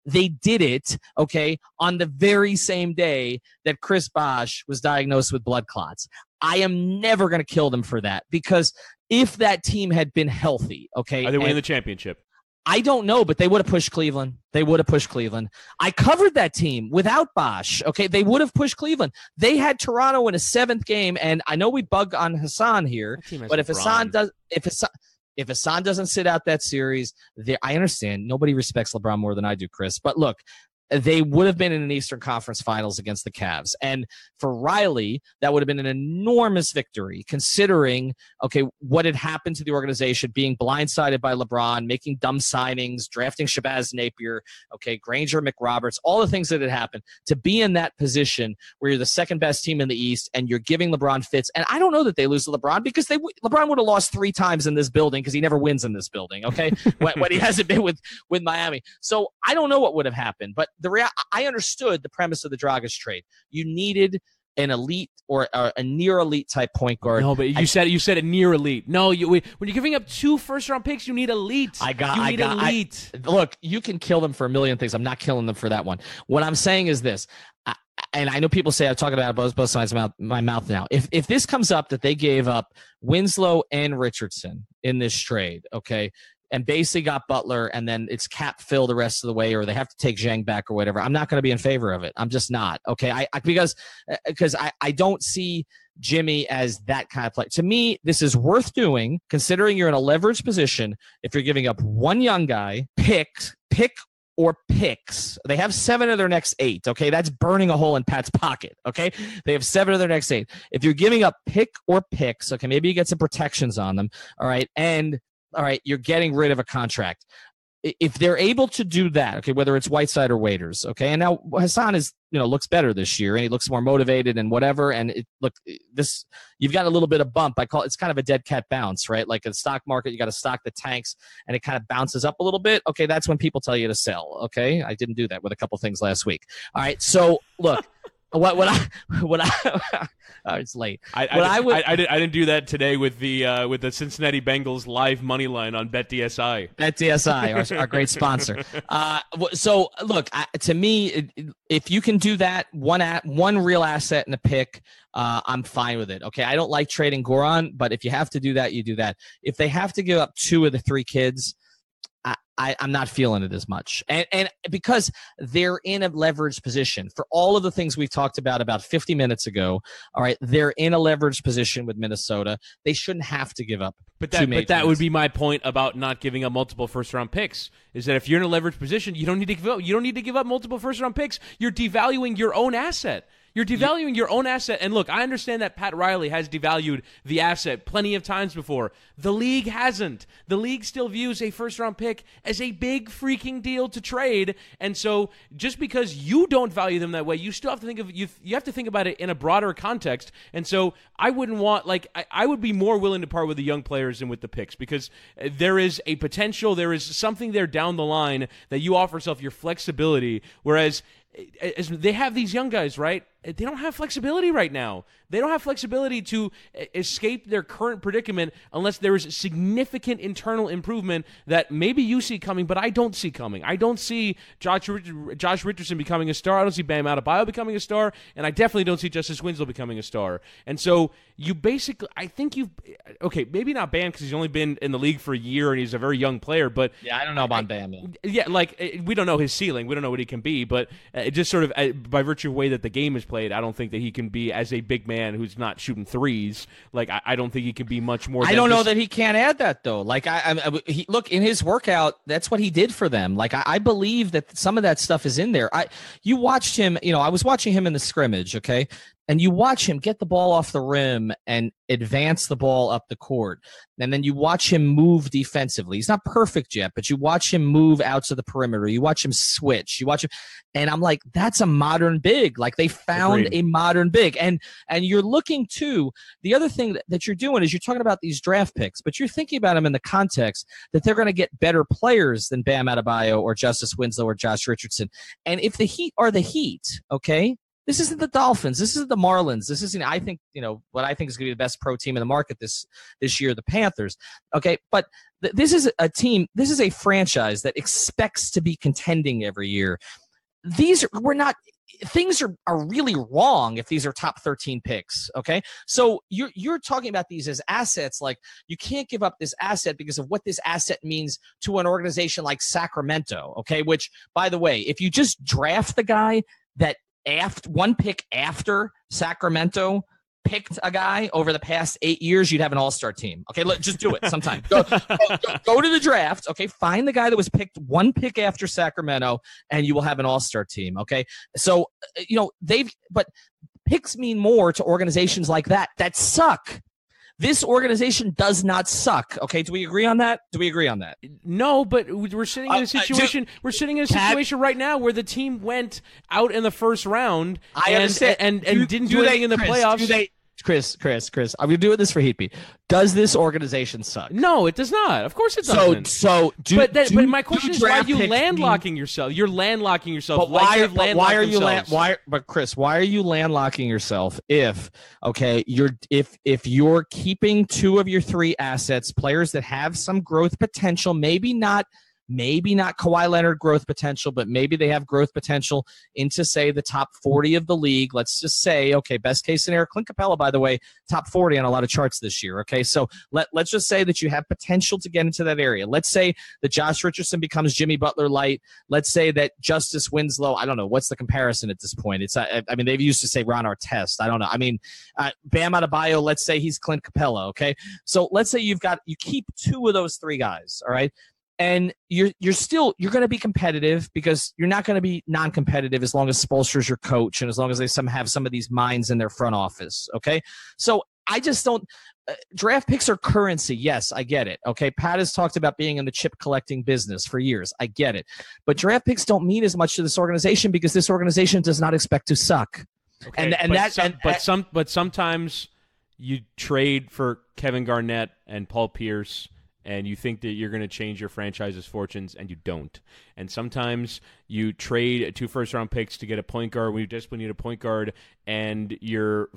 they did it, okay, on the very same day that Chris Bosh was diagnosed with blood clots. I am never going to kill them for that because if that team had been healthy, okay. Are they winning the championship? I don't know, but they would have pushed Cleveland. I covered that team without Bosh, okay. They would have pushed Cleveland. They had Toronto in a 7th game, and I know we bug on Hassan here, but if Hassan doesn't sit out that series, I understand. Nobody respects LeBron more than I do, Chris. But look, they would have been in an Eastern Conference Finals against the Cavs. And for Riley, that would have been an enormous victory, considering, okay, what had happened to the organization, being blindsided by LeBron, making dumb signings, drafting Shabazz Napier, okay, Granger, McRoberts, all the things that had happened, to be in that position where you're the second best team in the East and you're giving LeBron fits. And I don't know that they lose to LeBron because LeBron would have lost 3 times in this building because he never wins in this building, okay, when he hasn't been with Miami. So I don't know what would have happened, but I understood the premise of the Dragic trade. You needed an elite or a near elite type point guard. No, but you said a near elite. No, when you're giving up 2 first-round picks, you need elite. Elite. Look, you can kill them for a million things. I'm not killing them for that one. What I'm saying is this. And I know people say I'm talking about both sides of my mouth now. If this comes up that they gave up Winslow and Richardson in this trade, okay, and basically got Butler, and then it's cap fill the rest of the way, or they have to take Zhang back or whatever, I'm not going to be in favor of it. I'm just not, okay? Because I don't see Jimmy as that kind of player. To me, this is worth doing, considering you're in a leveraged position. If you're giving up one young guy, pick or picks. They have 7 of their next 8. Okay, that's burning a hole in Pat's pocket. Okay, they have 7 of their next 8. If you're giving up pick or picks, okay, maybe you get some protections on them. All right, and all right, you're getting rid of a contract. If they're able to do that, okay, whether it's Whiteside or Waiters, okay, and now Hassan is, looks better this year, and he looks more motivated and whatever, and you've got a little bit of bump. It's kind of a dead cat bounce, right? Like a stock market, you got to stock the tanks, and it kind of bounces up a little bit. Okay, that's when people tell you to sell. Okay, I didn't do that with a couple things last week. All right, so look. It's late. I didn't do that today with the Cincinnati Bengals live money line on BetDSI. BetDSI, our great sponsor. So look, to me, if you can do that, one real asset and a pick, I'm fine with it. Okay, I don't like trading Goron, but if you have to do that, you do that. If they have to give up 2 of the 3 kids, I'm not feeling it as much. And because they're in a leveraged position for all of the things we've talked about 50 minutes ago, all right, they're in a leveraged position with Minnesota. They shouldn't have to give up. But that would be my point about not giving up multiple first-round picks, is that if you're in a leveraged position, you don't need to give up. You don't need to give up multiple first-round picks. You're devaluing your own asset. You're devaluing your own asset. And look, I understand that Pat Riley has devalued the asset plenty of times before. The league hasn't. The league still views a first-round pick as a big freaking deal to trade. And so just because you don't value them that way, you still have to think of you have to think about it in a broader context. And so I wouldn't want, I would be more willing to part with the young players than with the picks, because there is a potential, there is something there down the line that you offer yourself your flexibility, whereas as they have these young guys, right? They don't have flexibility right now. They don't have flexibility to escape their current predicament unless there is significant internal improvement that maybe you see coming, but I don't see coming. I don't see Josh Richardson becoming a star. I don't see Bam Adebayo becoming a star, and I definitely don't see Justice Winslow becoming a star. And so you basically, I think maybe not Bam because he's only been in the league for a year and he's a very young player, but yeah, I don't know about Bam. Yeah, we don't know his ceiling. We don't know what he can be, but just sort of by virtue of the way that the game is played, I don't think that he can be, as a big man who's not shooting threes, I don't think he can be much more. I don't know that he can't add that, though. Look, in his workout, that's what he did for them. I believe that some of that stuff is in there. You watched him, I was watching him in the scrimmage, okay? And you watch him get the ball off the rim and advance the ball up the court. And then you watch him move defensively. He's not perfect yet, but you watch him move out to the perimeter. You watch him switch. You watch him. And I'm like, that's a modern big. They found a modern big. And you're looking to, the other thing that you're doing is you're talking about these draft picks, but you're thinking about them in the context that they're going to get better players than Bam Adebayo or Justice Winslow or Josh Richardson. And if the Heat are the Heat, okay, this isn't the Dolphins. This isn't the Marlins. This isn't, I think, what I think is going to be the best pro team in the market this year, the Panthers. Okay, but this is a team, this is a franchise that expects to be contending every year. Things are really wrong if these are top 13 picks, okay? So you're talking about these as assets, you can't give up this asset because of what this asset means to an organization like Sacramento, okay? Which, by the way, if you just draft the guy that one pick after Sacramento picked a guy over the past 8 years, you'd have an all-star team. Okay, just do it sometime. Go to the draft, okay? Find the guy that was picked one pick after Sacramento, and you will have an all-star team, okay? So, but picks mean more to organizations like that suck. This organization does not suck. Okay, do we agree on that? No, but we're sitting in a situation. We're sitting in a situation right now where the team went out in the first round and didn't do anything in the playoffs. Chris, I'm doing this for Heat Beat. Does this organization suck? No, it does not. Of course it doesn't. But my question is, why are you landlocking yourself? You're landlocking yourself. But Chris, why are you landlocking yourself if you're keeping 2 of your 3 assets, players that have some growth potential, maybe not Kawhi Leonard growth potential, but maybe they have growth potential into, say, the top 40 of the league. Let's just say, okay, best case scenario, Clint Capella, by the way, top 40 on a lot of charts this year. Okay, so let's just say that you have potential to get into that area. Let's say that Josh Richardson becomes Jimmy Butler light. Let's say that Justice Winslow, I don't know, what's the comparison at this point? They've used to say Ron Artest. I don't know. Bam Adebayo, let's say he's Clint Capella, okay? So let's say you keep 2 of those 3 guys, all right? And you're going to be competitive because you're not going to be non-competitive as long as Spoelstra's your coach and as long as they have some of these minds in their front office. Okay, so I just don't. Draft picks are currency. Yes, I get it. Okay, Pat has talked about being in the chip collecting business for years. I get it, but draft picks don't mean as much to this organization because this organization does not expect to suck. Okay, but sometimes you trade for Kevin Garnett and Paul Pierce, and you think that you're going to change your franchise's fortunes, and you don't. And sometimes you trade 2 first-round picks to get a point guard when you desperately need a point guard, and your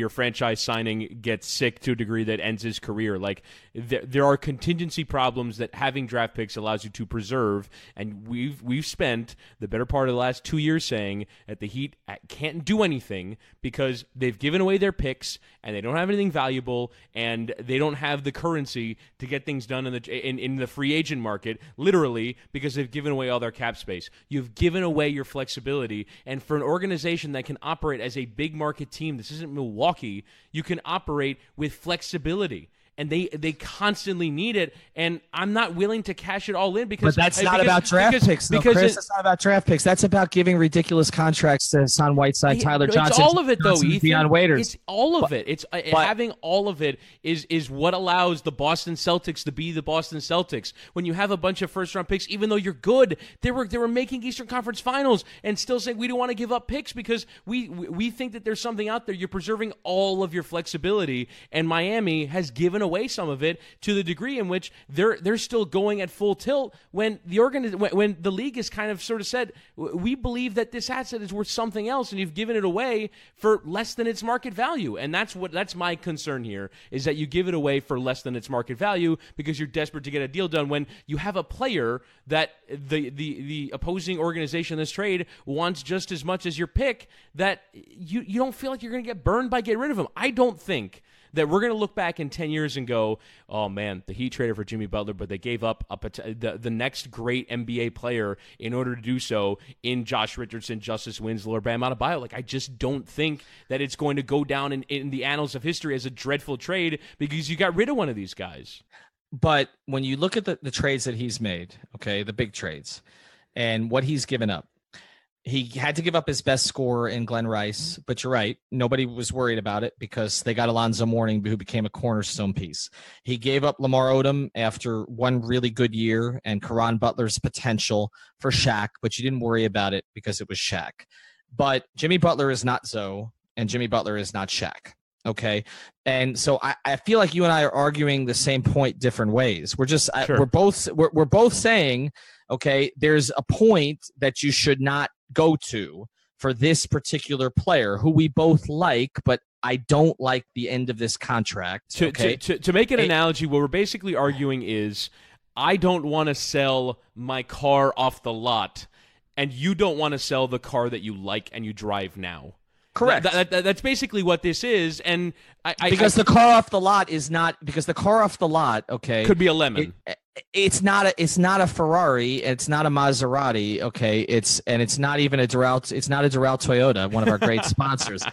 franchise signing gets sick to a degree that ends his career. Like there are contingency problems that having draft picks allows you to preserve, and we've spent the better part of the last 2 years saying that the Heat can't do anything because they've given away their picks and they don't have anything valuable and they don't have the currency to get things done in the free agent market, literally, because they've given away all their cap space. You've given away your flexibility, and for an organization that can operate as a big market team, this isn't Milwaukee, you can operate with flexibility. And they constantly need it, and I'm not willing to cash it all in because. But that's not about draft picks, though, Chris. It's not about draft picks. That's about giving ridiculous contracts to Hassan Whiteside, Tyler Johnson. It's all of it, though, Ethan. Deion Waiters. It's all of it. It's having all of it is what allows the Boston Celtics to be the Boston Celtics. When you have a bunch of first-round picks, even though you're good, they were making Eastern Conference Finals and still saying we don't want to give up picks because we think that there's something out there. You're preserving all of your flexibility, and Miami has given away some of it to the degree in which they're still going at full tilt when when the league has kind of sort of said we believe that this asset is worth something else and you've given it away for less than its market value. And that's my concern here, is that you give it away for less than its market value because you're desperate to get a deal done when you have a player that the opposing organization in this trade wants just as much as your pick, that you don't feel like you're going to get burned by getting rid of him. I don't think that we're going to look back in 10 years and go, oh, man, the Heat traded for Jimmy Butler, but they gave up the next great NBA player in order to do so in Josh Richardson, Justice Winslow, or Bam Adebayo. Like, I just don't think that it's going to go down in the annals of history as a dreadful trade because you got rid of one of these guys. But when you look at the trades that he's made, okay, the big trades, and what he's given up, he had to give up his best scorer in Glenn Rice, but you're right. Nobody was worried about it because they got Alonzo Mourning, who became a cornerstone piece. He gave up Lamar Odom after one really good year and Caron Butler's potential for Shaq, but you didn't worry about it because it was Shaq. But Jimmy Butler is not Zoe, and Jimmy Butler is not Shaq. Okay. And so I feel like you and I are arguing the same point different ways. We're just, sure. we're both saying, okay, there's a point that you should not go to for this particular player who we both like, but I don't like the end of this contract. To make an analogy, what we're basically arguing is I don't want to sell my car off the lot, and you don't want to sell the car that you like and you drive now. Correct. That's basically what this is, and the car off the lot is not because the car off the lot. Okay, could be a lemon. It's not a Ferrari. It's not a Maserati. Okay, it's not even a Doral. It's not a Doral Toyota, one of our great sponsors.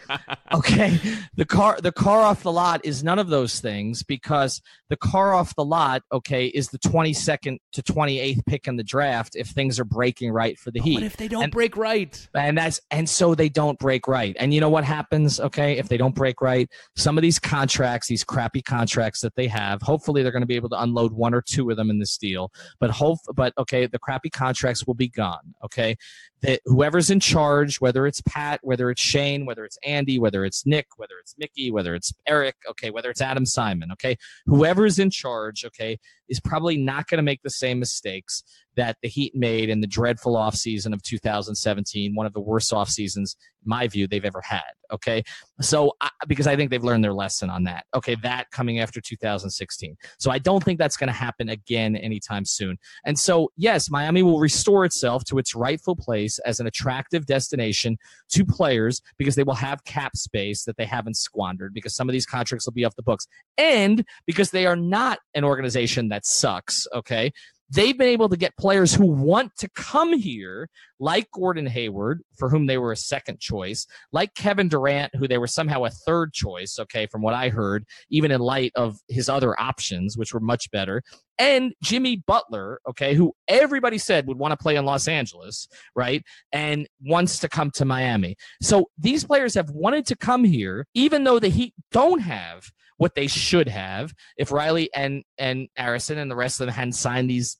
Okay, the car off the lot is none of those things because the car off the lot, okay, is the 22nd to 28th pick in the draft if things are breaking right for the Heat. But if they don't break right, and so they don't break right, and you know what happens? Okay, if they don't break right, some of these contracts, these crappy contracts that they have, hopefully they're going to be able to unload one or two of them in this deal, but okay, the crappy contracts will be gone. Okay, that whoever's in charge, whether it's Pat, whether it's Shane, whether it's Andy, whether it's Nick, whether it's Mickey, whether it's Eric, okay, whether it's Adam Simon, okay, whoever's in charge, okay, is probably not going to make the same mistakes that the Heat made in the dreadful offseason of 2017, one of the worst off seasons, in my view, they've ever had. Okay, so because I think they've learned their lesson on that. Okay, that coming after 2016. So I don't think that's going to happen again anytime soon. And so, yes, Miami will restore itself to its rightful place as an attractive destination to players because they will have cap space that they haven't squandered because some of these contracts will be off the books and because they are not an organization that sucks. Okay. they've been able to get players who want to come here, like Gordon Hayward, for whom they were a second choice, like Kevin Durant, who they were somehow a third choice, okay, from what I heard, even in light of his other options, which were much better, and Jimmy Butler, okay, who everybody said would want to play in Los Angeles, right, and wants to come to Miami. So these players have wanted to come here, even though the Heat don't have what they should have if Riley and Arison and the rest of them hadn't signed these,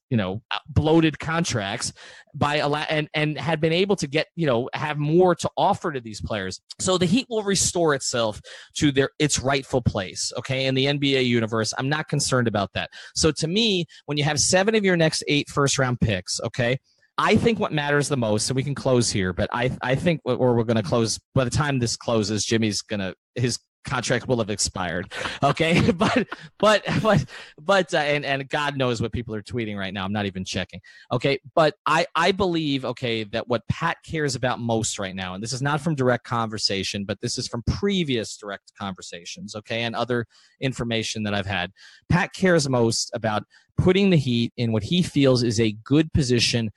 bloated contracts and had been able to get, have more to offer to these players. So the Heat will restore itself to its rightful place, okay, in the NBA universe. I'm not concerned about that. So to me, when you have 7 of your next 8 first-round picks, okay, I think what matters the most, and we can close here, but I think, or we're going to close, by the time this closes, his contract will have expired. Okay. but God knows what people are tweeting right now. I'm not even checking. Okay. But I believe, okay, that what Pat cares about most right now, and this is not from direct conversation, but this is from previous direct conversations. Okay. And other information that I've had. Pat cares most about putting the Heat in what he feels is a good position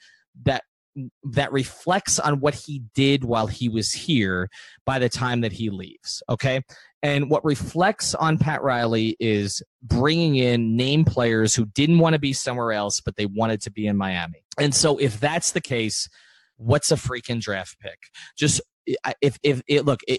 that reflects on what he did while he was here by the time that he leaves, okay? And what reflects on Pat Riley is bringing in name players who didn't want to be somewhere else, but they wanted to be in Miami. And so if that's the case, what's a freaking draft pick? Just if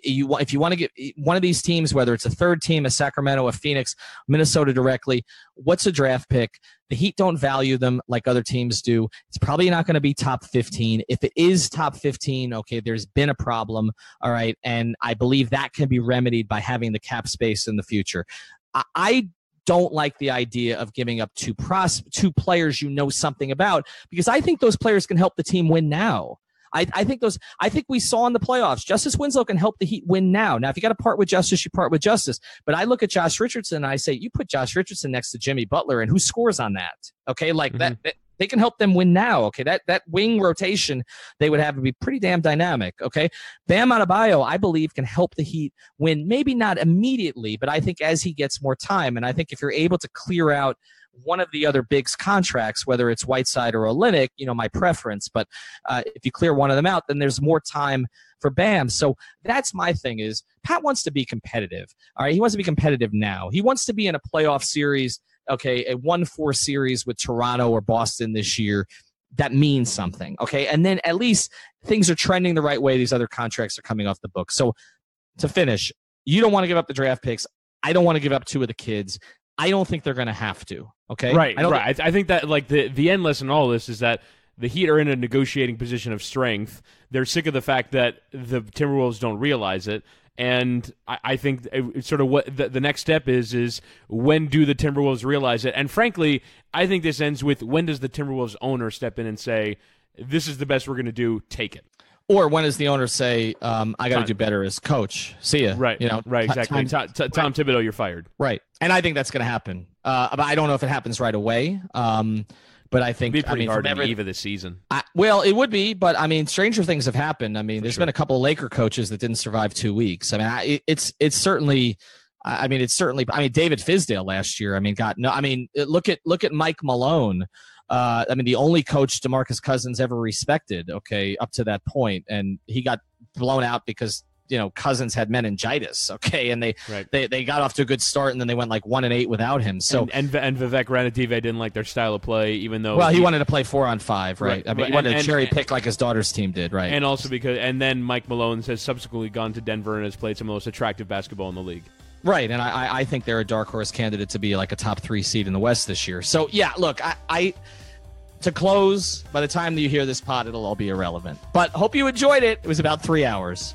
you want to get one of these teams, whether it's a third team, a Sacramento, a Phoenix, Minnesota directly, what's a draft pick? The Heat don't value them like other teams do. It's probably not going to be top 15. If it is top 15, okay, there's been a problem, all right, and I believe that can be remedied by having the cap space in the future. I don't like the idea of giving up two players you know something about, because I think those players can help the team win now. I think we saw in the playoffs, Justice Winslow can help the Heat win now. Now, if you got to part with Justice, you part with Justice. But I look at Josh Richardson and I say, you put Josh Richardson next to Jimmy Butler, and who scores on that? Okay, like that they can help them win now. Okay, that wing rotation they would have would be pretty damn dynamic. Okay, Bam Adebayo, I believe, can help the Heat win. Maybe not immediately, but I think as he gets more time, and I think if you're able to clear out one of the other bigs contracts, whether it's Whiteside or Olynyk, my preference. But if you clear one of them out, then there's more time for Bam. So that's my thing is Pat wants to be competitive. All right. He wants to be competitive now. He wants to be in a playoff series, okay, a 1-4 series with Toronto or Boston this year. That means something. Okay. And then at least things are trending the right way. These other contracts are coming off the book. So to finish, you don't want to give up the draft picks. I don't want to give up 2 of the kids. I don't think they're going to have to, okay? Right. I think that like the end lesson in all this is that the Heat are in a negotiating position of strength. They're sick of the fact that the Timberwolves don't realize it. And I think it's sort of what the next step is when do the Timberwolves realize it? And frankly, I think this ends with when does the Timberwolves owner step in and say, this is the best we're going to do, take it. Or when does the owner say, I got to do better as coach? See ya. Right. Right. Exactly. Tom Thibodeau, you're fired. Right. And I think that's going to happen. But I don't know if it happens right away. But I think it'd be pretty hard on the eve of the season. Well, it would be, but I mean, stranger things have happened. I mean, there's been a couple of Laker coaches that didn't survive 2 weeks. I mean, it's certainly. I mean, David Fizdale last year. I mean, look at Mike Malone. The only coach DeMarcus Cousins ever respected, okay, up to that point, and he got blown out because Cousins had meningitis, okay, and they got off to a good start, and then they went like 1-8 without him. So and Vivek Ranadive didn't like their style of play, even though he wanted to play 4-on-5, right? I mean, he wanted to cherry pick like his daughter's team did, right? And also then Mike Malone has subsequently gone to Denver and has played some of the most attractive basketball in the league. Right, and I think they're a dark horse candidate to be like a top 3 seed in the West this year. So, yeah, look, to close, by the time that you hear this pod, it'll all be irrelevant. But hope you enjoyed it. It was about 3 hours.